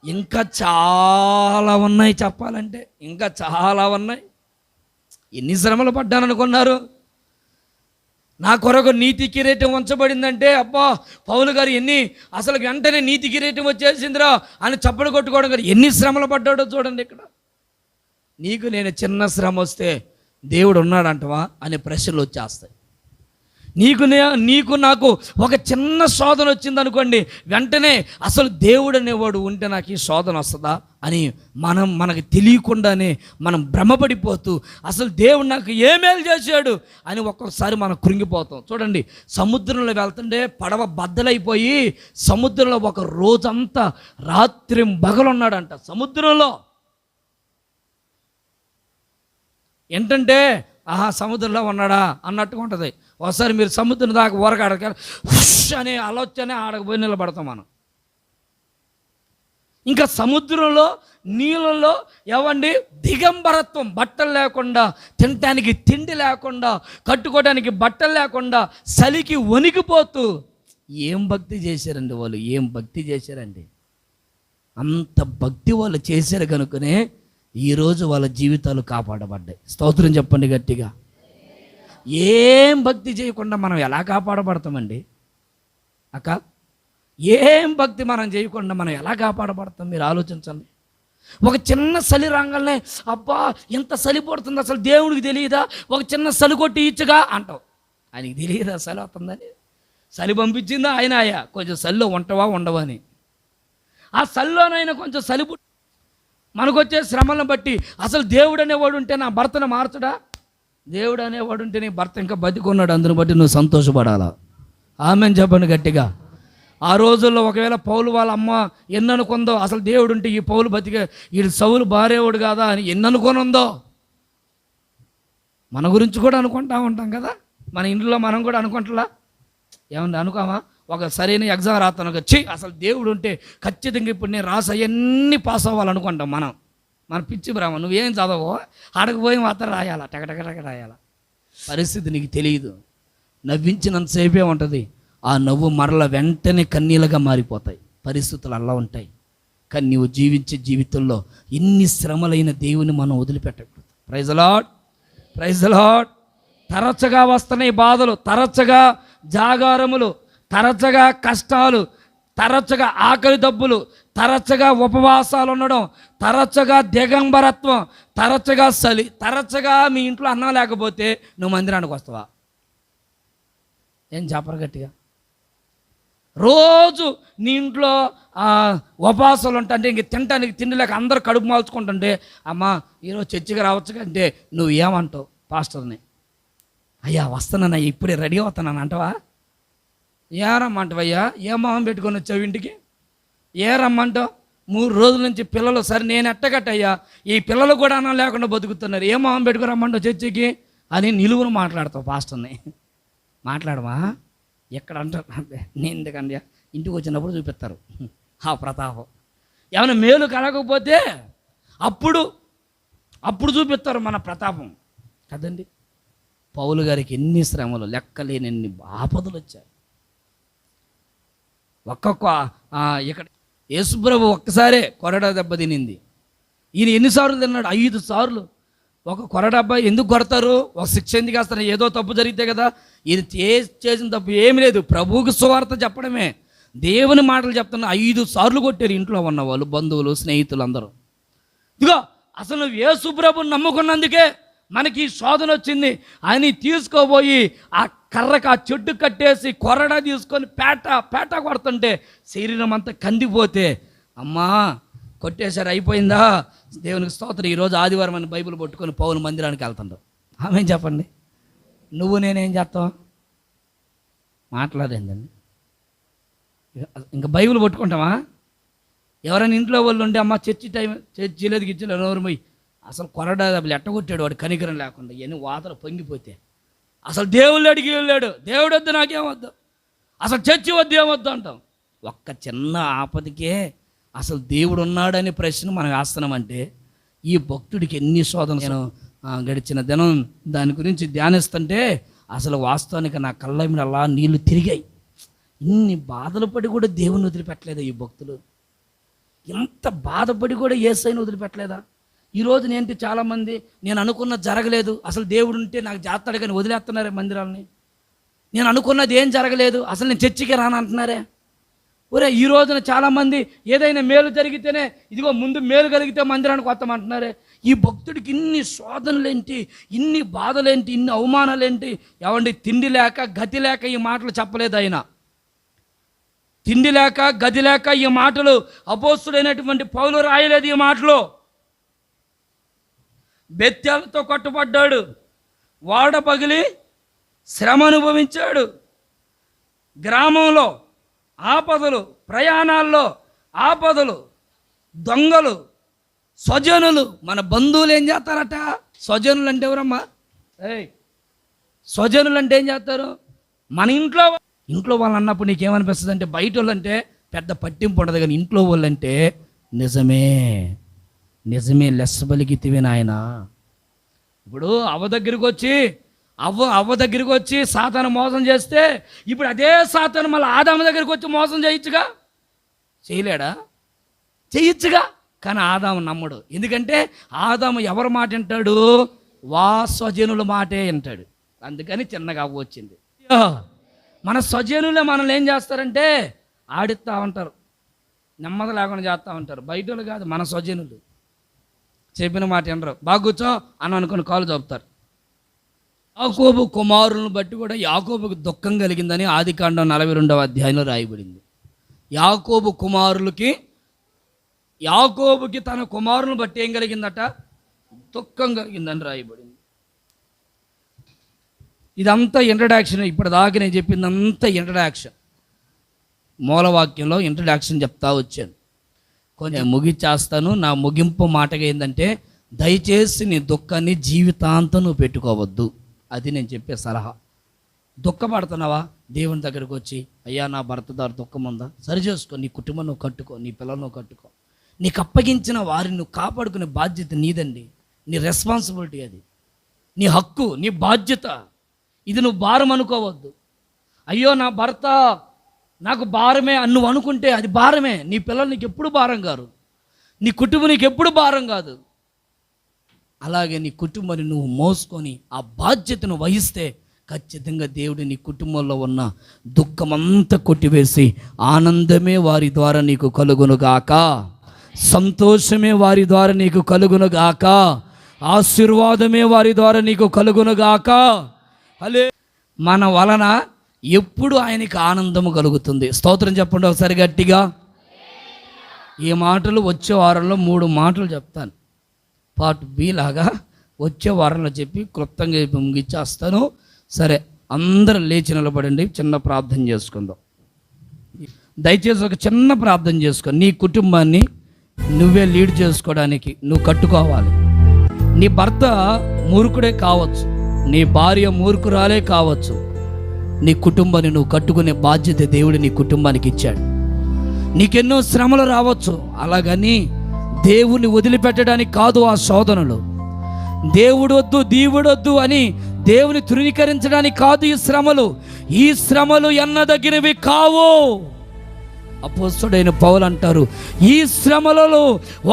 ఇంకా చాలా ఉన్నాయి చెప్పాలంటే, ఇంకా చాలా ఉన్నాయి. ఎన్ని శ్రమలు పడ్డాను అనుకున్నారు? నా కొరకు నీతి కిరీటం ఉంచబడిందంటే, అబ్బా పౌలు గారు ఎన్ని, అసలు వెంటనే నీతి కిరీటం వచ్చేసిందిరా అని చప్పలు కొట్టుకోవడం గారు ఎన్ని శ్రమలు పడ్డాడో చూడండి. ఇక్కడ నీకు నేను చిన్న శ్రమ వస్తే దేవుడు ఉన్నాడంటవా అనే ప్రశ్నలు వచ్చేస్తాయి. నీకు నాకు ఒక చిన్న శోధన వచ్చింది అనుకోండి, వెంటనే అసలు దేవుడు అనేవాడు ఉంటే నాకు ఈ శోధన వస్తుందా అని మనకు తెలియకుండానే మనం భ్రమపడిపోతూ అసలు దేవుడు నాకు ఏ మేలు చేశాడు అని ఒక్కొక్కసారి మనం కృంగిపోతాం. చూడండి, సముద్రంలో వెళ్తుంటే పడవ బద్దలైపోయి సముద్రంలో ఒక రోజంతా రాత్రి పగలున్నాడంట సముద్రంలో. ఏంటంటే సముద్రంలో ఉన్నాడా అన్నట్టుగా ఉంటుంది. ఒకసారి మీరు సముద్రం దాకా ఊరగాడక అనే ఆలోచన ఆడకపోయి నిలబడతాం మనం. ఇంకా సముద్రంలో నీళ్ళలో ఏవండి దిగంబరత్వం, బట్టలు లేకుండా, తినటానికి తిండి లేకుండా, కట్టుకోవడానికి బట్టలు లేకుండా, చలికి వణికిపోతూ. ఏం భక్తి చేశారండి వాళ్ళు, ఏం భక్తి చేశారండి. అంత భక్తి వాళ్ళు చేశారు కనుకనే ఈరోజు వాళ్ళ జీవితాలు కాపాడబడ్డాయి. స్తోత్రం చెప్పండి గట్టిగా. ఏం భక్తి చేయకుండా మనం ఎలా కాపాడబడతామండి అక్క? ఏం భక్తి మనం చేయకుండా మనం ఎలా కాపాడబడతాం మీరు ఆలోచించండి. ఒక చిన్న చలి రాగానే అబ్బా ఎంత చలి పడుతుంది, అసలు దేవుడికి తెలియదా, ఒక చిన్న చలి కొట్టి ఇచ్చగా అంటావు. ఆయనకి తెలియదా చలి వస్తుందని? చలి పంపించిందా ఆయన? కొంచెం చలిలో ఉంటావా ఉండవా అని. ఆ చలిలోనైనా కొంచెం చలి మనకొచ్చే శ్రమలను బట్టి అసలు దేవుడు అనేవాడు ఉంటే నా భర్తను మార్చడా? దేవుడు అనేవాడు ఉంటే నీ భర్త ఇంకా బతికున్నాడు, అందుని బట్టి నువ్వు సంతోషపడాలా. ఆమెను చెప్పండి గట్టిగా. ఆ రోజుల్లో ఒకవేళ పౌలు వాళ్ళ అమ్మ ఎన్ననుకుందో, అసలు దేవుడు ఉంటే ఈ పౌలు బతికే, ఈ సౌలు భార్యవాడు కాదా అని ఎన్ననుకొని ఉందో. మన గురించి కూడా అనుకుంటా ఉంటాం కదా, మన ఇంట్లో మనం కూడా అనుకుంటలా. ఏమన్నా అనుకోమా? ఒక సరైన ఎగ్జామ్ రాస్తాను, అసలు దేవుడు ఉంటే ఖచ్చితంగా ఇప్పుడు నేను రాసి అవన్నీ పాస్ అవ్వాలనుకుంటాం మనం. మన పిచ్చి బ్రహ్మ, నువ్వేం చదవో ఆడకపోయి మాత్రం రాయాలా, టకటకటక రాయాలా. పరిస్థితి నీకు తెలియదు. నవ్వించినంతసేపే ఉంటుంది, ఆ నవ్వు మరల వెంటనే కన్నీళ్ళగా మారిపోతాయి. పరిస్థితులు అలా ఉంటాయి. కానీ నీవు జీవించే జీవితంలో ఎన్ని శ్రమలైన దేవుని మనం వదిలిపెట్టకూడదు. Praise the lord, praise the lord. తరచుగా వస్తున్నాయి బాధలు, తరచుగా జాగారములు, తరచుగా కష్టాలు, తరచుగా ఆకలి దప్పులు, తరచుగా ఉపవాసాలు ఉండడం, తరచుగా దిగంబరత్వం, తరచుగా చలి, తరచుగా మీ ఇంట్లో అన్నం లేకపోతే నువ్వు మందిరానికి వస్తావా? ఏం చెప్పరు గట్టిగా? రోజు నీ ఇంట్లో ఉపవాసాలు ఉంటాయంటే ఇంక తినటానికి తిండి లేక అందరూ కడుపు మాల్చుకుంటుంటే, అమ్మా ఈరోజు చర్చికి రావచ్చు అంటే నువ్వు ఏమంటావు పాస్టర్ని? అయ్యా వస్తానన్నా, ఇప్పుడే రెడీ అవుతానని అంటావా? ఏ రమ్మంటావయ్యా? ఏ మొహం పెట్టుకొని వచ్చావు ఇంటికి? ఏ రమ్మంటావు? 3 రోజుల నుంచి పిల్లలు, సరే నేను ఎట్టగట్టయ్యా, ఈ పిల్లలు కూడా అన్నం లేకుండా బతుకుతున్నారు, ఏ మొహం పెట్టుకుని రమ్మంటావు చర్చికి అని నిలువును మాట్లాడతావు పాస్టర్ని. మాట్లాడమా? ఎక్కడ అంటారు? నేను ఎందుకండి, ఇంటికి వచ్చినప్పుడు చూపిస్తారు ఆ ప్రతాపం. ఏమైనా మేలు కలగకపోతే అప్పుడు చూపిస్తారు మన ప్రతాపం కదండి. పౌలు గారికి ఎన్ని శ్రమలు, లెక్కలేని ఎన్ని ఆపదలు వచ్చాయి. ఇక్కడ యేసుప్రభు ఒక్కసారే కొరడా దెబ్బ తినింది. ఈయన ఎన్నిసార్లు తిన్నాడు? 5 సార్లు. ఒక కొరడబ్బా ఎందుకు కొడతారు? ఒక శిక్ష ఎందుకు వేస్తారు? ఏదో తప్పు జరిగితే కదా. ఇది చేసిన తప్పు ఏమి లేదు, ప్రభువుకి సువార్త చెప్పడమే, దేవుని మాటలు చెప్తున్నా. 5 సార్లు కొట్టారు ఇంట్లో ఉన్న వాళ్ళు, బంధువులు, స్నేహితులు అందరూ. ఇదిగో అసలు యేసు ప్రభువుని నమ్ముకున్నందుకే మనకి శోధన వచ్చింది అని తీసుకోబోయి ఆ కర్రకు ఆ చెట్టు కట్టేసి కొరడా తీసుకొని పేట కొడుతుంటే శరీరం అంతా కందిపోతే, అమ్మా కొట్టేశారు అయిపోయిందా, దేవునికి స్తోత్రం, ఈరోజు ఆదివారం అని బైబిల్ పట్టుకొని పౌలు మందిరానికి వెళ్తుంటావు. ఆమె చెప్పండి, నువ్వు నేనేం చేస్తావు? మాట్లాడేందండి. ఇంకా బైబిల్ పట్టుకుంటామా? ఎవరైనా ఇంట్లో వాళ్ళు ఉంటే అమ్మ చర్చి లేదు గిచ్చలేదు ఎవరు పోయి అసలు కొరడా డబ్బులు ఎట్టగొట్టాడు వాడు కనికరం లేకుండా, ఇవన్నీ వాతలు పొంగిపోతే అసలు దేవుళ్ళు అడిగి వెళ్ళాడు, దేవుడు వద్దు నాకేమొద్దు, అసలు చర్చి వద్దు ఏమొద్దు అంటాం. ఒక్క చిన్న ఆపదకే అసలు దేవుడు ఉన్నాడనే ప్రశ్న మనం వేస్తున్నామంటే ఈ భక్తుడికి ఎన్ని శోధనలు. నేను గడిచిన దినం దాని గురించి ధ్యానిస్తుంటే అసలు వాస్తవానికి నా కళ్ళ మీద అలా నీళ్లు తిరిగాయి. ఇన్ని బాధలు పడి కూడా దేవుని వదిలిపెట్టలేదా ఈ భక్తులు? ఎంత బాధపడి కూడా యేసయ్యను వదిలిపెట్టలేదా? ఈరోజు నేంటి చాలామంది నేను అనుకున్న జరగలేదు, అసలు దేవుడు ఉంటే నాకు చేస్తాడు కానీ వదిలేస్తున్నారే మందిరాలని. నేను అనుకున్నది ఏం జరగలేదు, అసలు నేను చర్చికి రానంటున్నారే. ఒరే ఈ రోజున చాలామంది ఏదైనా మేలు జరిగితేనే ఇదిగో ముందు మేలు కలిగితే మందిరానికి వస్తామంటున్నారే. ఈ భక్తుడికి ఇన్ని శోధనలేంటి, ఇన్ని బాధలేంటి, ఇన్ని అవమానాలేంటి? ఏమండి, తిండి లేక గతి లేక ఈ మాటలు చెప్పలేదు ఆయన. తిండి లేక గది లేక ఈ మాటలు అపోస్తుడైనటువంటి పౌలు రాయలేదు. ఈ మాటలు బెత్యాలతో కొట్టబడ్డాడు, వాడ పగిలి శ్రమ అనుభవించాడు, గ్రామంలో ఆపదలు, ప్రయాణాల్లో ఆపదలు, దొంగలు, స్వజనులు. మన బంధువులు ఏం చేస్తారట? స్వజనులు అంటే ఎవరమ్మా? స్వజనులు అంటే ఏం చేస్తారు? మన ఇంట్లో వాళ్ళు అన్నప్పుడు నీకేమనిపిస్తుంది అంటే, బయట వాళ్ళు అంటే పెద్ద పట్టింపు ఉండదు, కానీ ఇంట్లో వాళ్ళు అంటే నిజమే లెస్సబలిగితివే నాయన. ఇప్పుడు అవ్వ దగ్గరికి వచ్చి సాతాను మోసం చేస్తే ఇప్పుడు అదే సాతాను మళ్ళీ ఆదాము దగ్గరికి వచ్చి మోసం చేయొచ్చుగా? చేయలేడా? చేయొచ్చుగా. కానీ ఆదాము నమ్మడు. ఎందుకంటే ఆదాము ఎవరి మాట వింటాడు? స్వజనుల మాటే వింటాడు. అందుకని చిన్నగా అవ్వ వచ్చింది. మన స్వజనులే మనల్ని ఏం చేస్తారంటే ఆడిస్తూ ఉంటారు, నెమ్మది లేకుండా చేస్తూ ఉంటారు. బయట వాళ్ళు కాదు, మన స్వజనులు చెప్పిన మాట వినరు. బాగా కూర్చో అని అనుకుని కాలు చెప్తారు. యాకోబు కుమారులను బట్టి కూడా యాకోబుకు దుఃఖం కలిగిందని ఆదికాండం 42వ అధ్యాయంలో రాయబడింది. యాకోబుకి తన కుమారులను బట్టి ఏం కలిగిందట? దుఃఖం కలిగిందని రాయబడింది. ఇదంతా ఇంట్రడక్షన్. ఇప్పటిదాకా నేను చెప్పిందంతా ఇంట్రడక్షన్. మూలవాక్యంలో ఇంట్రడక్షన్ చెప్తా వచ్చాను. కొంచెం ముగిచ్చేస్తాను. నా ముగింపు మాటగా ఏంటంటే, దయచేసి నీ దుఃఖాన్ని జీవితాంతం నువ్వు పెట్టుకోవద్దు. అది నేను చెప్పే సలహా. దుఃఖపడుతున్నావా? దేవుని దగ్గరకు వచ్చి, అయ్యా నా భర్త దారి దుఃఖం ఉందా, సరి చేసుకో, నీ కుటుంబం నువ్వు కట్టుకో, నీ పిల్లలు నువ్వు కట్టుకో, నీకు అప్పగించిన వారిని నువ్వు కాపాడుకునే బాధ్యత నీదండి. నీ రెస్పాన్సిబిలిటీ అది, నీ హక్కు, నీ బాధ్యత. ఇది నువ్వు భారం అనుకోవద్దు. అయ్యో నా భర్త నాకు భారమే అని నువ్వు అనుకుంటే అది భారమే. నీ పిల్లలు నీకు ఎప్పుడు భారం కాదు, నీ కుటుంబం నీకు ఎప్పుడు భారం కాదు. అలాగే నీ కుటుంబాన్ని నువ్వు మోసుకొని ఆ బాధ్యతను వహిస్తే ఖచ్చితంగా దేవుడు నీ కుటుంబంలో ఉన్న దుఃఖమంతా కొట్టివేసి ఆనందమే వారి ద్వారా నీకు కలుగునుగాక, సంతోషమే వారి ద్వారా నీకు కలుగునుగాక, ఆశీర్వాదమే వారి ద్వారా నీకు కలుగునుగాక. అలే మన వలన ఎప్పుడు ఆయనకి ఆనందము కలుగుతుంది. స్తోత్రం చెప్పండి ఒకసారి గట్టిగా. ఈ మాటలు వచ్చే వారంలో 3 మాటలు చెప్తాను, పార్ట్ బి లాగా వచ్చే వారంలో చెప్పి క్లుప్తంగా ముగిచ్చేస్తాను. సరే, అందరూ లేచి నిలబడండి, చిన్న ప్రార్థన చేసుకుందాం. దయచేసి ఒక చిన్న ప్రార్థన చేసుకో. నీ కుటుంబాన్ని నువ్వే లీడ్ చేసుకోవడానికి నువ్వు కట్టుకోవాలి. నీ భర్త మూర్ఖుడే కావచ్చు, నీ భార్య మూర్ఖురాలే కావచ్చు, నీ కుటుంబాన్ని నువ్వు కట్టుకునే బాధ్యత దేవుడు నీ కుటుంబానికి ఇచ్చాడు. నీకెన్నో శ్రమలు రావచ్చు, అలాగని దేవుని వదిలిపెట్టడానికి కాదు ఆ శోధనలు. దేవుడు వద్దు దీవుడొద్దు అని దేవుని తృణీకరించడానికి కాదు ఈ శ్రమలు. ఈ శ్రమలు ఎన్నదగినవి కావు. అపోస్తలుడైన పౌలు అంటారు, ఈ శ్రమలలో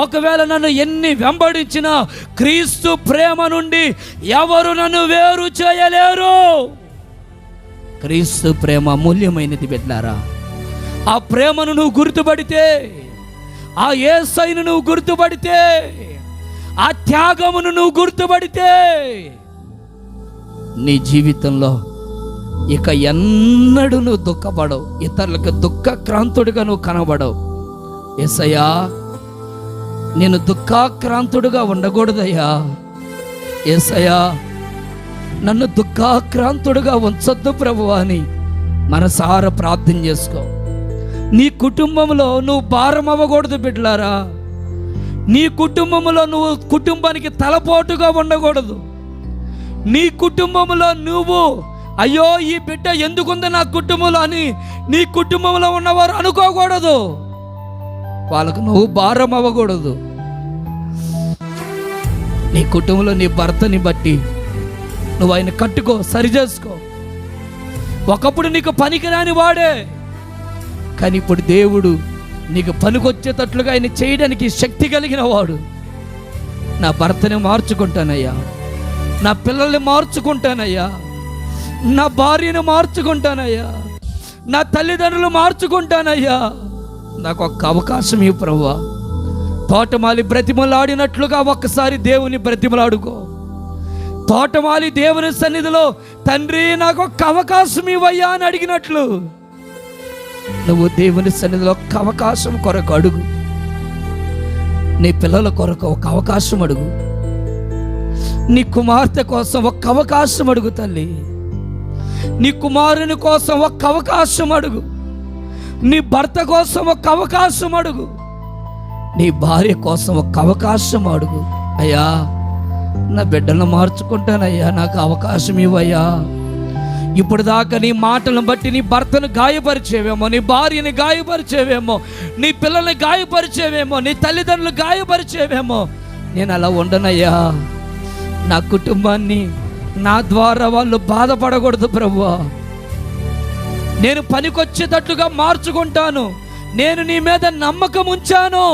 ఒకవేళ నన్ను ఎన్ని వెంబడించినా క్రీస్తు ప్రేమ నుండి ఎవరు నన్ను వేరు చేయలేరు. క్రీస్తు ప్రేమ అమూల్యమైనది బిడ్డలారా. ఆ ప్రేమను నువ్వు గుర్తుపడితే, ఆ యేసయ్యను నువ్వు గుర్తుపడితే, ఆ త్యాగమును నువ్వు గుర్తుపడితే నీ జీవితంలో ఇక ఎన్నడూ నువ్వు దుఃఖపడవు, ఇతరులకు దుఃఖక్రాంతుడిగా నువ్వు కనబడవు. యేసయ్యా, నేను దుఃఖాక్రాంతుడిగా ఉండకూడదయ్యా. యేసయ్యా, నన్ను దుఃఖాక్రాంతుడిగా ఉంచొద్దు ప్రభువా అని మనసారా ప్రార్థన చేసుకో. నీ కుటుంబంలో నువ్వు భారం అవ్వకూడదు బిడ్డలారా. నీ కుటుంబంలో నువ్వు కుటుంబానికి తలపోటుగా ఉండకూడదు. నీ కుటుంబంలో నువ్వు అయ్యో ఈ బిడ్డ ఎందుకుంది నా కుటుంబంలో అని నీ కుటుంబంలో ఉన్నవారు అనుకోకూడదు. వాళ్ళకు నువ్వు భారం అవ్వకూడదు. నీ కుటుంబంలో నీ భర్తని బట్టి నువ్వు ఆయన కట్టుకో, సరిచేసుకో. ఒకప్పుడు నీకు పనికిరాని వాడే, కానీ ఇప్పుడు దేవుడు నీకు పనికొచ్చేటట్లుగా ఆయన చేయడానికి శక్తి కలిగిన వాడు. నా భర్తని మార్చుకుంటానయ్యా, నా పిల్లల్ని మార్చుకుంటానయ్యా, నా భార్యను మార్చుకుంటానయ్యా, నా తల్లిదండ్రులు మార్చుకుంటానయ్యా. నాకు ఒక్క అవకాశం ఇవ్వు ప్రభువా. తోటమాలి బ్రతిమలాడినట్లుగా ఒక్కసారి దేవుని బ్రతిమలాడుకో. తోటమాలి దేవుని సన్నిధిలో తండ్రి నాకు ఒక్క అవకాశం ఇవ్వయ్యా అని అడిగినట్లు నువ్వు దేవుని సన్నిధిలో ఒక్క అవకాశం కొరకు అడుగు. నీ పిల్లల కొరకు ఒక అవకాశం అడుగు. నీ కుమార్తె కోసం ఒక్క అవకాశం అడుగు తల్లి. నీ కుమారుని కోసం ఒక్క అవకాశం అడుగు. నీ భర్త కోసం ఒక్క అవకాశం అడుగు. నీ భార్య కోసం ఒక్క అవకాశం అడుగు. అయ్యా, నా బిడ్డలను మార్చుకుంటానయ్యా, నాకు అవకాశం ఇవ్వయ్యా. ఇప్పుడు దాకా నీ మాటలను బట్టి నీ భర్తను గాయపరిచేవేమో, నీ భార్యని గాయపరిచేవేమో, నీ పిల్లల్ని గాయపరిచేవేమో, నీ తల్లిదండ్రులు గాయపరిచేవేమో. నేను అలా ఉండనయ్యా. నా కుటుంబాన్ని నా ద్వారా వాళ్ళు బాధపడకూడదు ప్రభువా. నేను పనికొచ్చేటట్లుగా మార్చుకుంటాను. నేను నీ మీద నమ్మకం ఉంచాను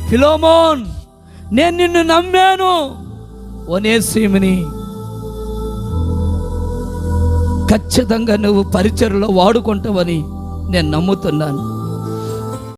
ఫిలోమోన్, నేను నిన్ను నమ్మాను. ఒనేసిముని ఖచ్చితంగా నువ్వు పరిచర్యలో వాడుకుంటావని నేను నమ్ముతున్నాను.